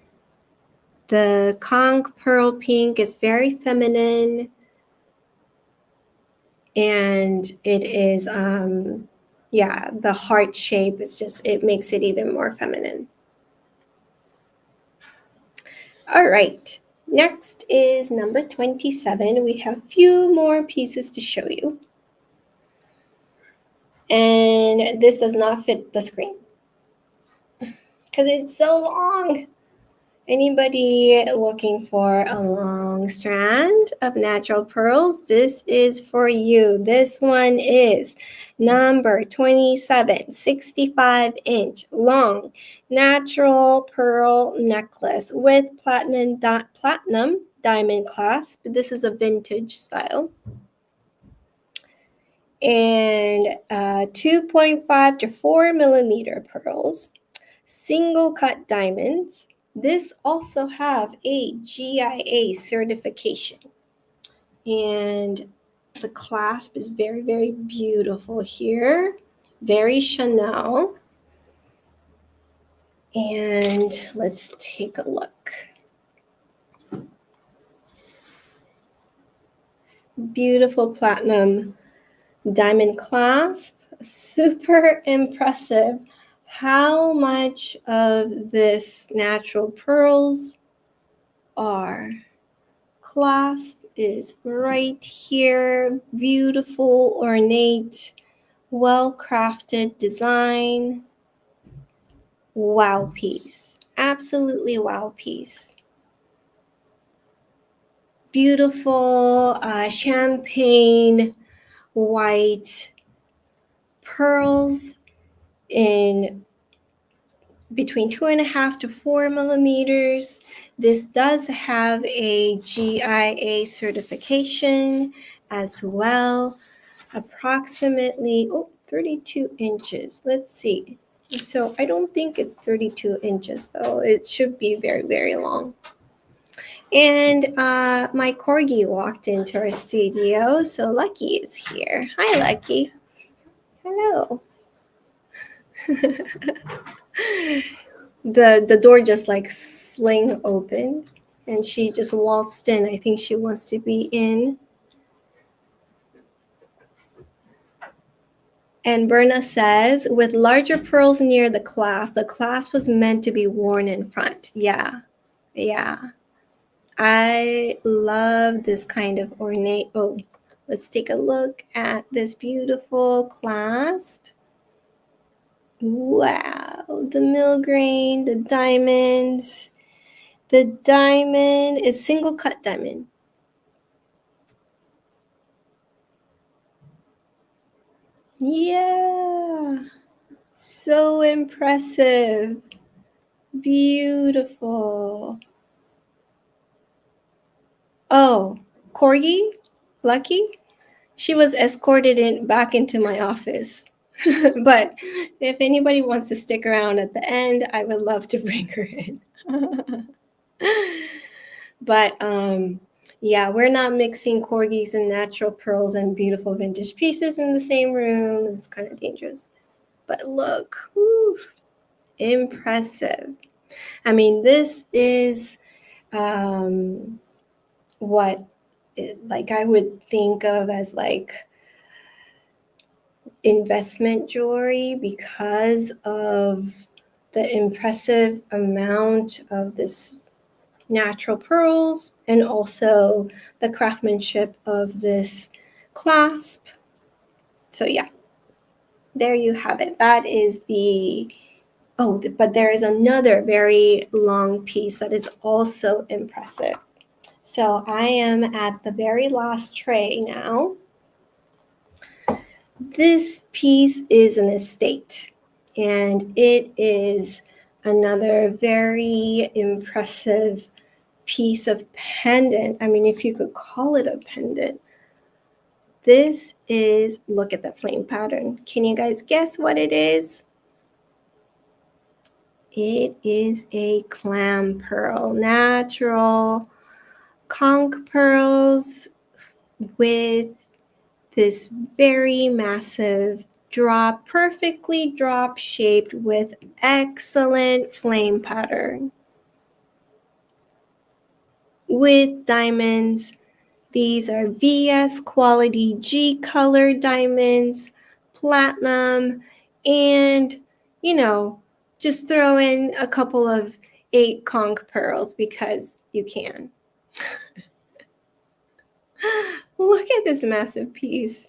The conch pearl pink is very feminine. And it is, yeah, the heart shape is just, it makes it even more feminine. All right, next is number 27. We have a few more pieces to show you. And this does not fit the screen because it's so long. Anybody looking for a long strand of natural pearls? This is for you. This one is number 27, 65-inch long natural pearl necklace with platinum diamond clasp. This is a vintage style. And 2.5 to 4 millimeter pearls, single cut diamonds. This also have a GIA certification. And the clasp is very, very beautiful here. Very Chanel. And let's take a look. Beautiful platinum diamond clasp. Super impressive. How much of this natural pearls are. Clasp is right here. Beautiful, ornate, well-crafted design. Wow piece. Absolutely wow piece. Beautiful champagne white pearls in between 2.5 to 4 millimeters. This does have a GIA certification as well. Approximately 32 inches. Let's see. So I don't think it's 32 inches though. It should be very, very long. And my corgi walked into our studio, so Lucky is here. Hi, Lucky. Hello. The door just like sling open and she just waltzed in. I think she wants to be in. And Berna says, with larger pearls near the clasp was meant to be worn in front. Yeah. I love this kind of ornate. Oh, let's take a look at this beautiful clasp. Wow, the milgrain, the diamonds. The diamond is single cut diamond. Yeah, so impressive. Beautiful. Oh, corgi? Lucky? She was escorted back into my office. But if anybody wants to stick around at the end, I would love to bring her in. But yeah, we're not mixing corgis and natural pearls and beautiful vintage pieces in the same room. It's kind of dangerous. But look, whew, impressive. I mean, this is what like I would think of as like investment jewelry because of the impressive amount of this natural pearls and also the craftsmanship of this clasp. So yeah, there you have it. That is the, oh, but there is another very long piece that is also impressive. So I am at the very last tray now. This piece is an estate, and it is another very impressive piece of pendant. I mean, if you could call it a pendant. This is, look at the flame pattern. Can you guys guess what it is? It is a clam pearl, natural conch pearls with this very massive drop, perfectly drop shaped with excellent flame pattern. With diamonds, these are VS quality G color diamonds, platinum, and you know, just throw in a couple of 8 conch pearls because you can. Look at this massive piece.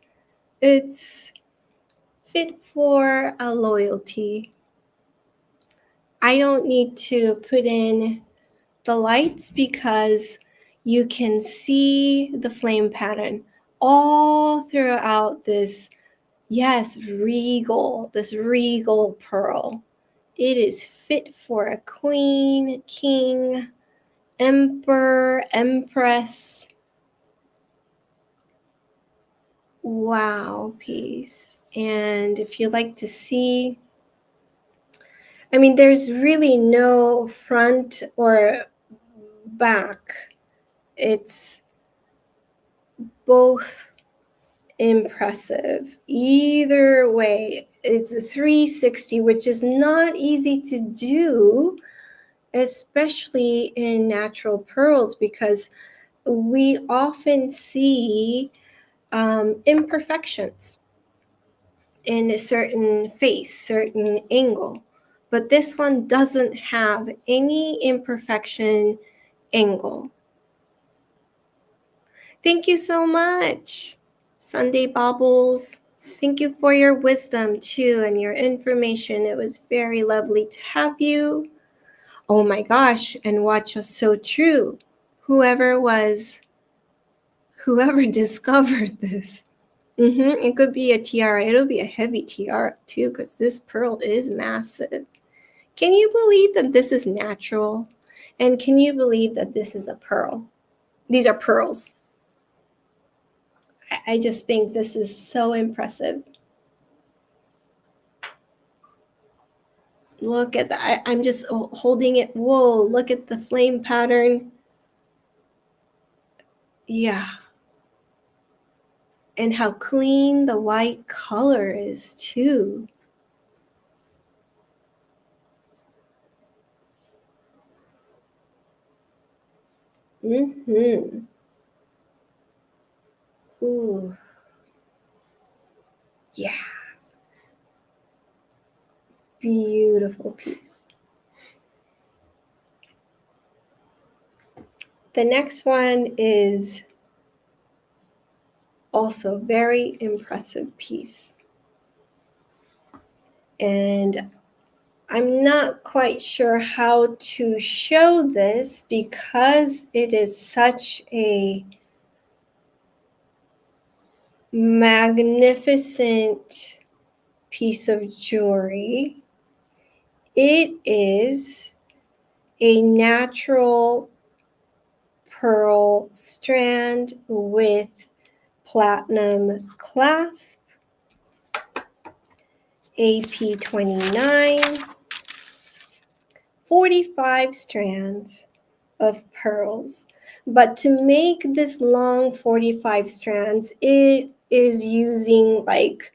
It's fit for a loyalty. I don't need to put in the lights because you can see the flame pattern all throughout this, yes, this regal pearl. It is fit for a queen, king, emperor, empress. Wow, piece. And if you like to see, I mean, there's really no front or back. It's both impressive. Either way, it's a 360, which is not easy to do, especially in natural pearls, because we often see imperfections in a certain face, certain angle. But this one doesn't have any imperfection angle. Thank you so much, Sunday Baubles. Thank you for your wisdom too and your information. It was very lovely to have you. Oh my gosh, and watch us so true. Whoever discovered this. It could be a tiara. It'll be a heavy tiara too because this pearl is massive. Can you believe that this is natural? And can you believe that this is a pearl? These are pearls. I just think this is so impressive. Look at that. I'm just holding it. Whoa, look at the flame pattern. Yeah. And how clean the white color is too. Ooh. Yeah. Beautiful piece. The next one is also very impressive piece. And I'm not quite sure how to show this because it is such a magnificent piece of jewelry. It is a natural pearl strand with platinum clasp, AP29, 45 strands of pearls. But to make this long 45 strands, it is using like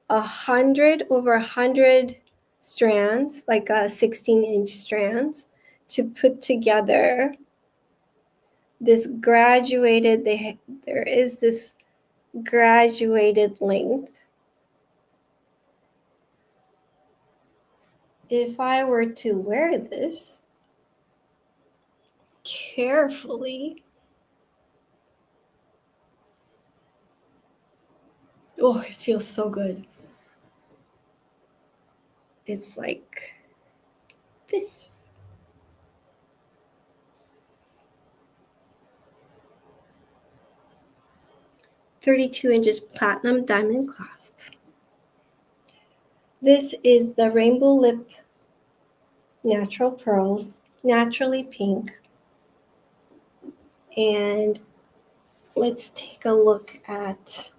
100 over 100 strands, like 16-inch strands, to put together this graduated, there is this graduated length. If I were to wear this carefully, oh, it feels so good. It's like this. "32" platinum diamond clasp. This is the rainbow lip natural pearls, naturally pink. And let's take a look at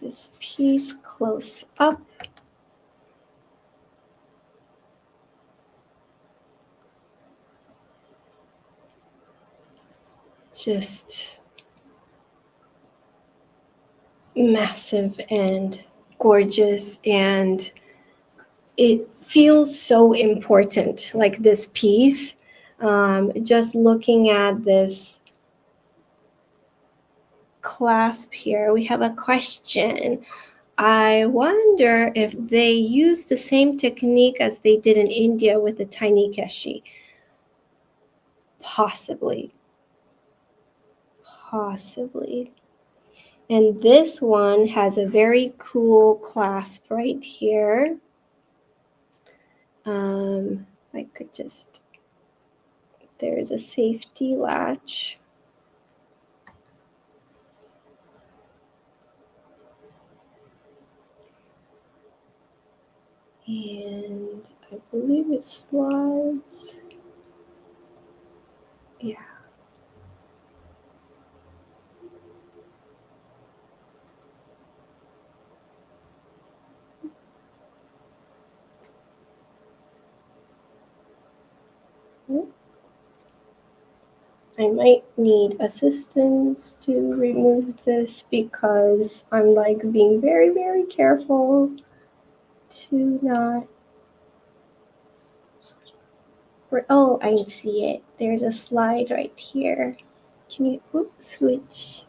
this piece close up. Just massive and gorgeous, and it feels so important, like this piece. Just looking at this clasp here, we have a question. I wonder if they use the same technique as they did in India with the tiny keshi. Possibly. And this one has a very cool clasp right here. I could just, there's a safety latch. And I believe it slides. Yeah. I might need assistance to remove this because I'm like being very, very careful to not. Oh, I see it. There's a slide right here. Can you switch?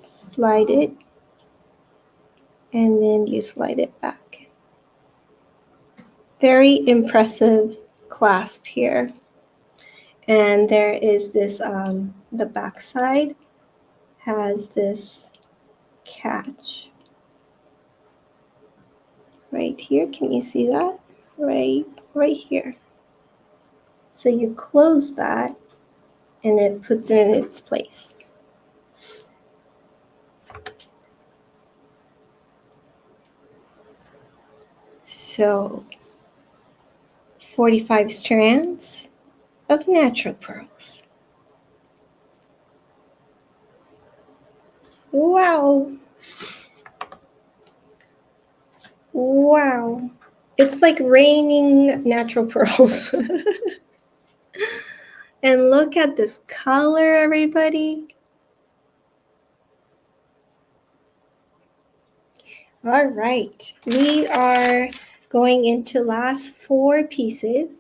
Slide it, and then you slide it back. Very impressive clasp here. And there is this, the back side has this catch right here. Can you see that? Right here. So you close that and it puts it in its place. So 45 strands of natural pearls. Wow. Wow. It's like raining natural pearls. And look at this color, everybody. All right. We are going into last 4 pieces.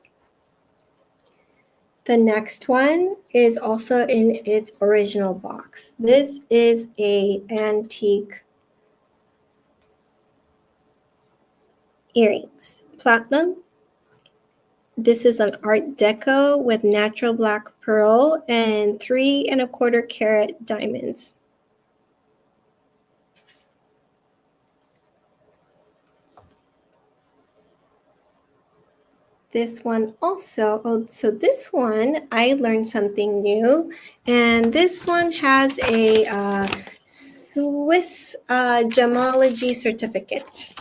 The next one is also in its original box. This is a antique earrings, platinum. This is an Art Deco with natural black pearl and 3 1/4 carat diamonds. This one also, so this one, I learned something new. And this one has a Swiss gemology certificate.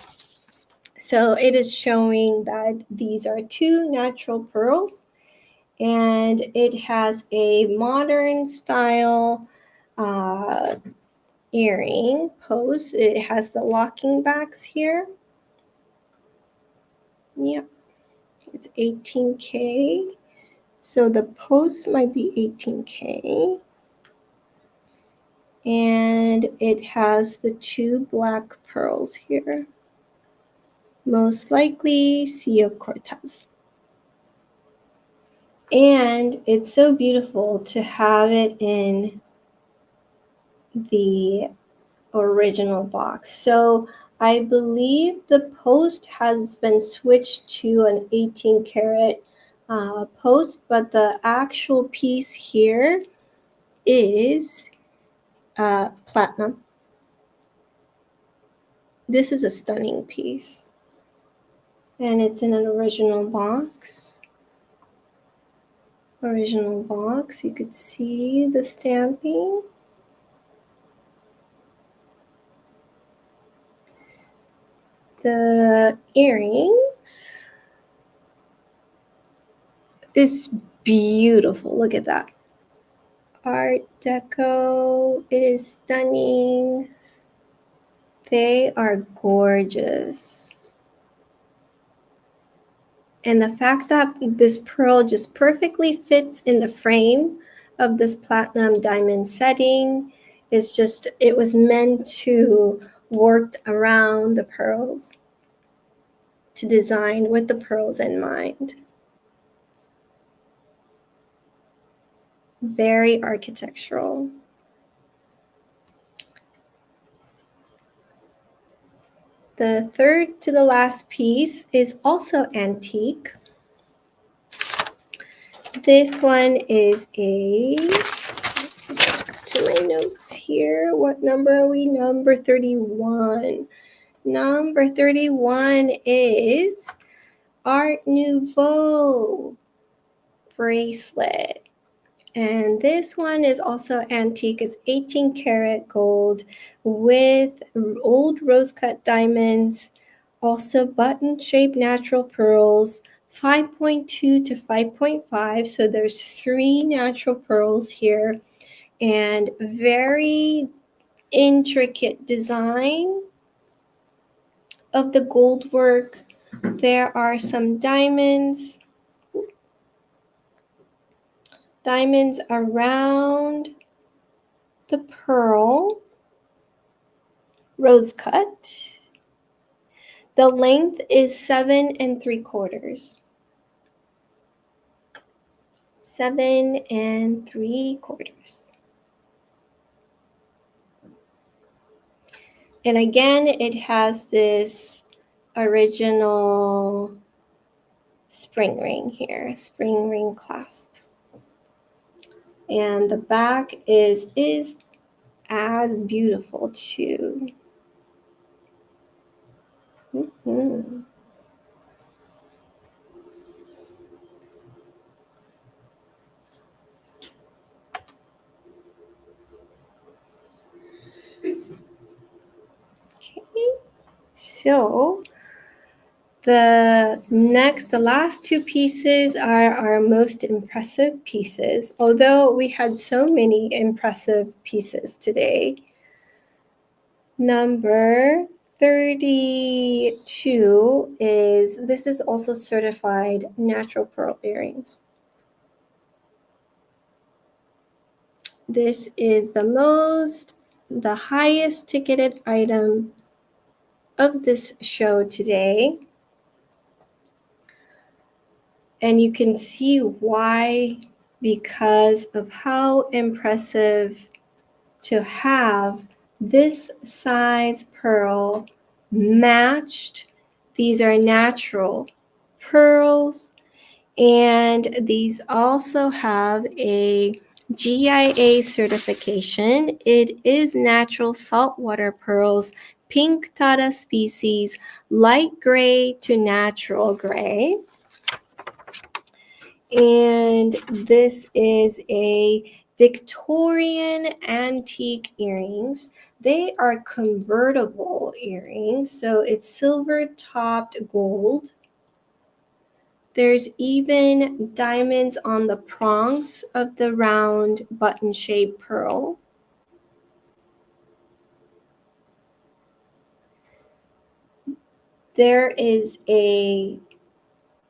So it is showing that these are 2 natural pearls. And it has a modern style earring post. It has the locking backs here. Yep, it's 18K. So the post might be 18K. And it has the 2 black pearls here. Most likely Sea of Cortez. And it's so beautiful to have it in the original box. So I believe the post has been switched to an 18 karat post, but the actual piece here is platinum. This is a stunning piece. And it's in an original box. Original box, you could see the stamping. The earrings is beautiful. Look at that. Art Deco. It is stunning. They are gorgeous. And the fact that this pearl just perfectly fits in the frame of this platinum diamond setting is just, it was meant to work around the pearls, to design with the pearls in mind. Very architectural. The third to the last piece is also antique. This one is to my notes here. What number are we? Number 31. Number 31 is Art Nouveau bracelet. And this one is also antique. It's 18 karat gold with old rose cut diamonds, also button shaped natural pearls, 5.2 to 5.5. So there's 3 natural pearls here, and very intricate design of the gold work. There are some diamonds around the pearl, rose cut. The length is 7 3/4. 7 3/4. And again, it has this original spring ring here, spring ring clasp. And the back is as beautiful too. Mm-hmm. Okay, so the last 2 pieces are our most impressive pieces, although we had so many impressive pieces today. Number 32 this is also certified natural pearl earrings. This is the highest ticketed item of this show today. And you can see why, because of how impressive to have this size pearl matched. These are natural pearls, and these also have a GIA certification. It is natural saltwater pearls, pink Tata species, light gray to natural gray. And this is a Victorian antique earrings. They are convertible earrings, so it's silver topped gold. There's even diamonds on the prongs of the round button-shaped pearl. there is a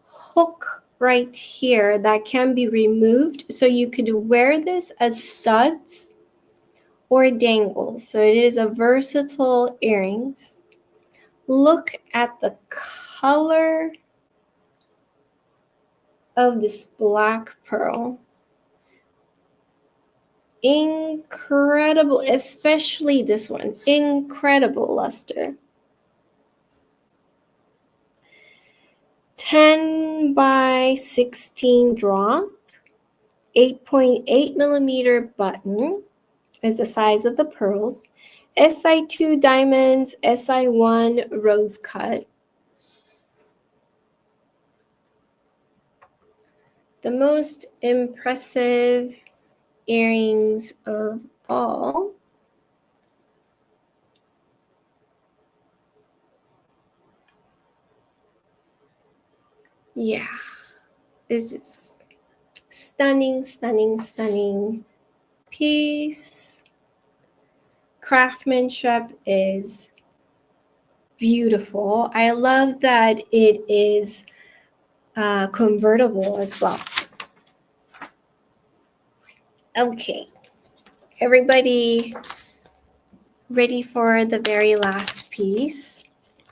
hook right here that can be removed. So you could wear this as studs or dangles. So it is a versatile earrings. Look at the color of this black pearl. Incredible, especially this one. Incredible luster. 10 by 16 drop, 8.8 millimeter button is the size of the pearls. SI2 diamonds, SI1 rose cut. The most impressive earrings of all. Yeah, this is stunning, stunning, stunning piece. Craftsmanship is beautiful. I love that it is convertible as well. Okay, everybody ready for the very last piece?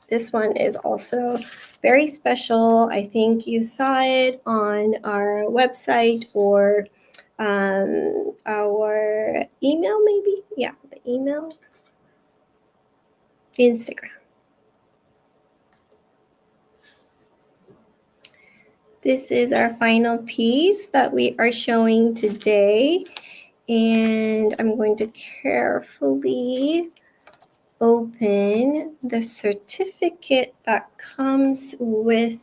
This one is also very special. I think you saw it on our website or our email, maybe? Yeah, the email. Instagram. This is our final piece that we are showing today. And I'm going to carefully open the certificate that comes with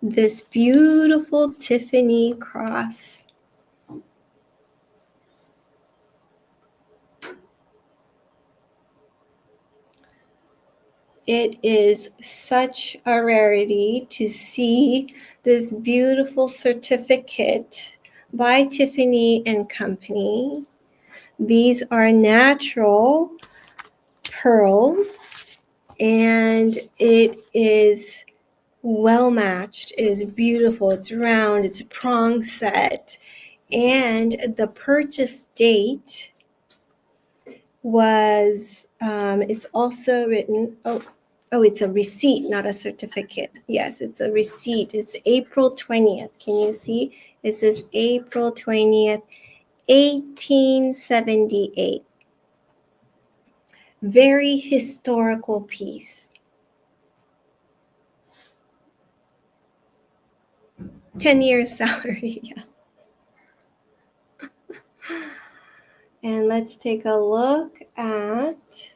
this beautiful Tiffany cross. It is such a rarity to see this beautiful certificate by Tiffany and Company. These are natural pearls, and it is well matched. It is beautiful. It's round. It's a prong set. And the purchase date was, it's also written, it's a receipt, not a certificate. Yes, it's a receipt. It's April 20th. Can you see? It says April 20th, 1878. Very historical piece. 10 years salary, yeah. And let's take a look at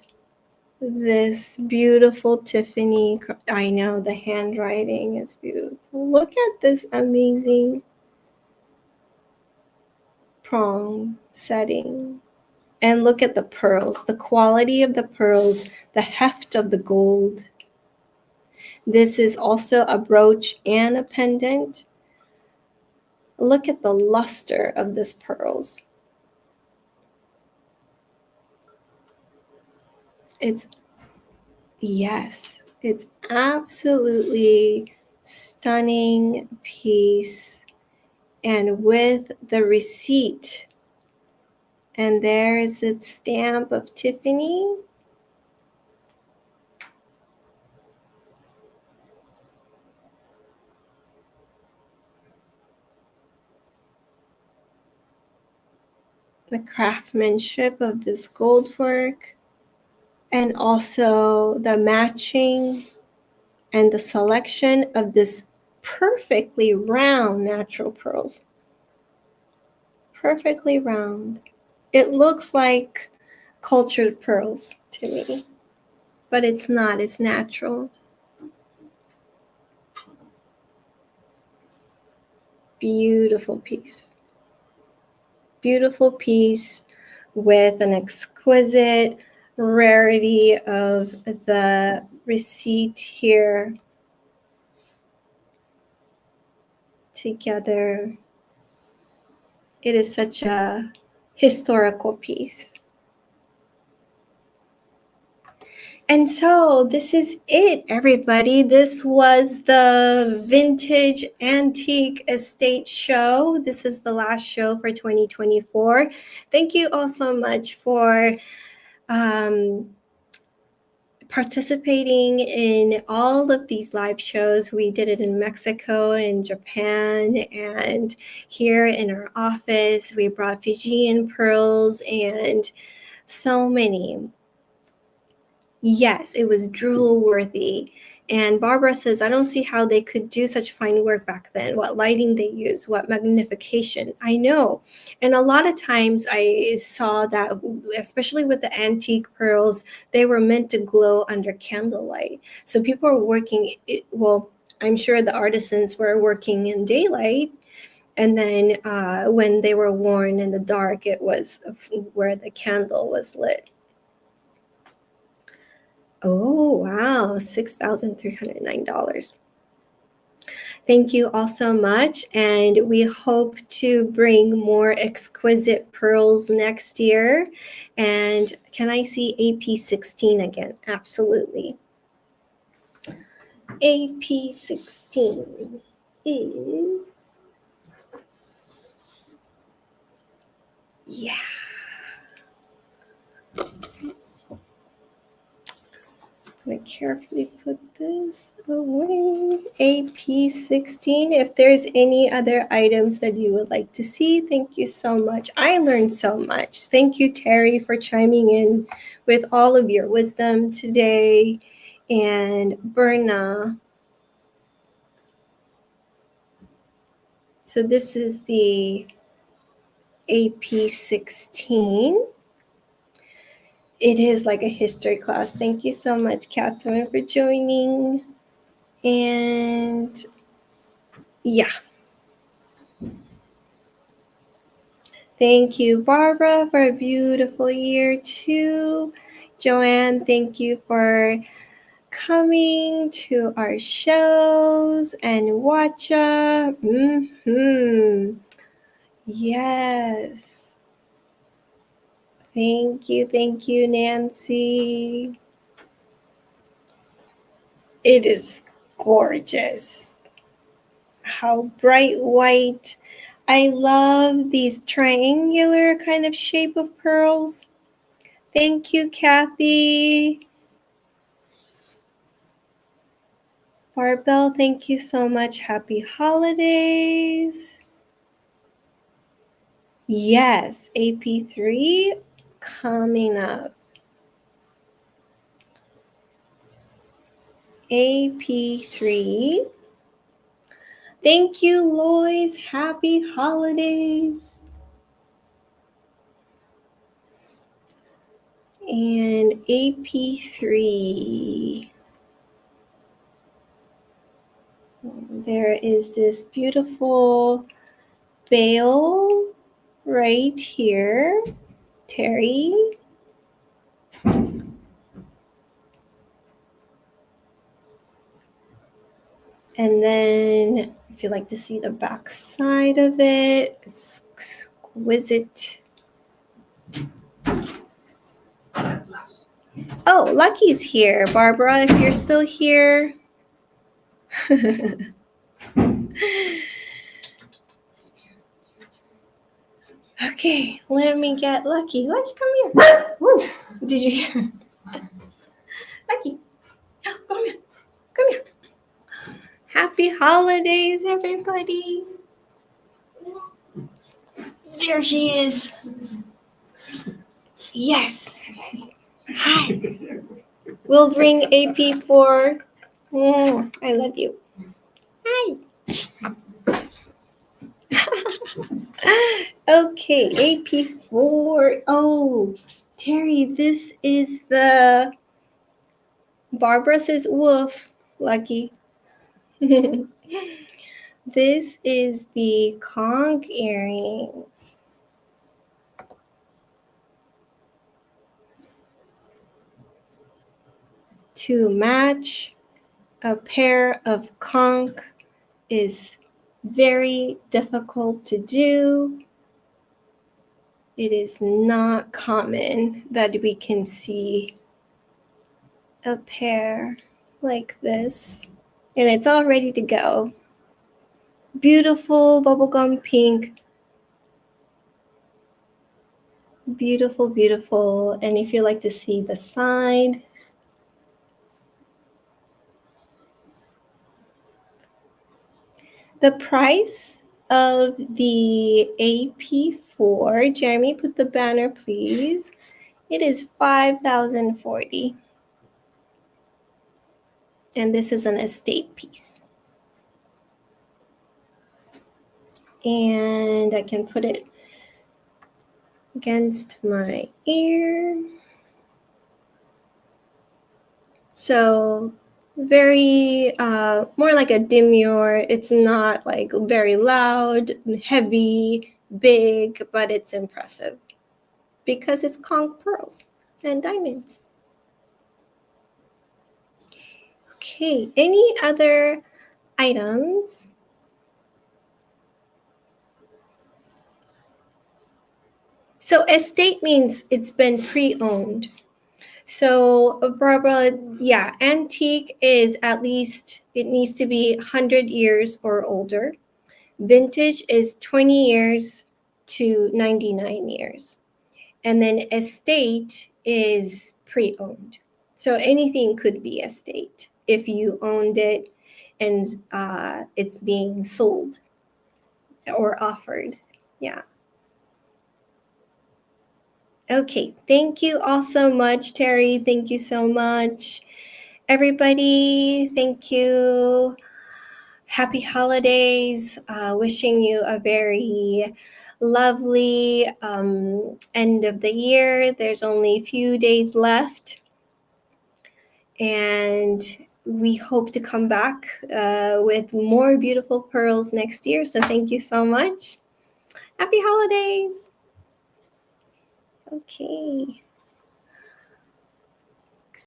this beautiful Tiffany. I know the handwriting is beautiful. Look at this amazing prong setting. And look at the pearls, the quality of the pearls, the heft of the gold. This is also a brooch and a pendant. Look at the luster of this pearls. It's absolutely stunning piece. And with the receipt, and there is its stamp of Tiffany. The craftsmanship of this gold work, and also the matching and the selection of this perfectly round natural pearls. Perfectly round. It looks like cultured pearls to me, but it's not. It's natural. Beautiful piece. Beautiful piece with an exquisite rarity of the receipt here together. It is such a historical piece. And so this is it, everybody. This was the Vintage Antique Estate Show. This is the last show for 2024. Thank you all so much for participating in all of these live shows. We did it in Mexico and Japan, and here in our office, we brought Fijian pearls and so many. Yes, it was drool worthy. And Barbara says, I don't see how they could do such fine work back then. What lighting they use, what magnification. I know. And a lot of times I saw that, especially with the antique pearls, they were meant to glow under candlelight. So people are working, well, I'm sure the artisans were working in daylight. And then when they were worn in the dark, it was where the candle was lit. Oh, wow, $6,309. Thank you all so much, and we hope to bring more exquisite pearls next year. And can I see AP16 again? Absolutely. AP16 is, yeah. I'm going to carefully put this away. AP16. If there's any other items that you would like to see, thank you so much. I learned so much. Thank you, Terry, for chiming in with all of your wisdom today. And Berna. So this is the AP16. It is like a history class. Thank you so much, Catherine, for joining. And yeah. Thank you, Barbara, for a beautiful year too. Joanne, thank you for coming to our shows. And Watcha. Yes. Thank you, Nancy. It is gorgeous. How bright white. I love these triangular kind of shape of pearls. Thank you, Kathy. Barbell, thank you so much. Happy holidays. Yes, AP3 coming up. AP3. Thank you, Lois. Happy holidays. And AP3. There is this beautiful veil right here, Terry. And then if you'd like to see the back side of it, it's exquisite. Oh, Lucky's here, Barbara, if you're still here. Okay, let me get Lucky. Lucky, come here. Woo. Did you hear? Lucky, oh, come here. Come here. Happy holidays, everybody. There she is. Yes. Hi. We'll bring AP4. I love you. Hi. Okay, AP4. Oh, Terry, this is the... Barbara says woof, Lucky. This is the conch earrings. To match a pair of conch is very difficult to do. It is not common that we can see a pair like this, and it's all ready to go. Beautiful bubblegum pink. Beautiful, beautiful. And if you like to see the side, the price of the AP4, Jeremy, put the banner, please. It is $5,040. And this is an estate piece. And I can put it against my ear. So very, more like a demure. It's not like very loud, heavy, big, but it's impressive because it's conch pearls and diamonds. Okay, any other items? So estate means it's been pre-owned. So Barbara, yeah, antique is at least, it needs to be 100 years or older. Vintage is 20 years to 99 years. And then estate is pre-owned. So anything could be estate if you owned it and it's being sold or offered. Yeah. Okay, thank you all so much, Terry. Thank you so much. Everybody, thank you. Happy holidays. Wishing you a very lovely end of the year. There's only a few days left. And we hope to come back with more beautiful pearls next year. So thank you so much. Happy holidays. Okay.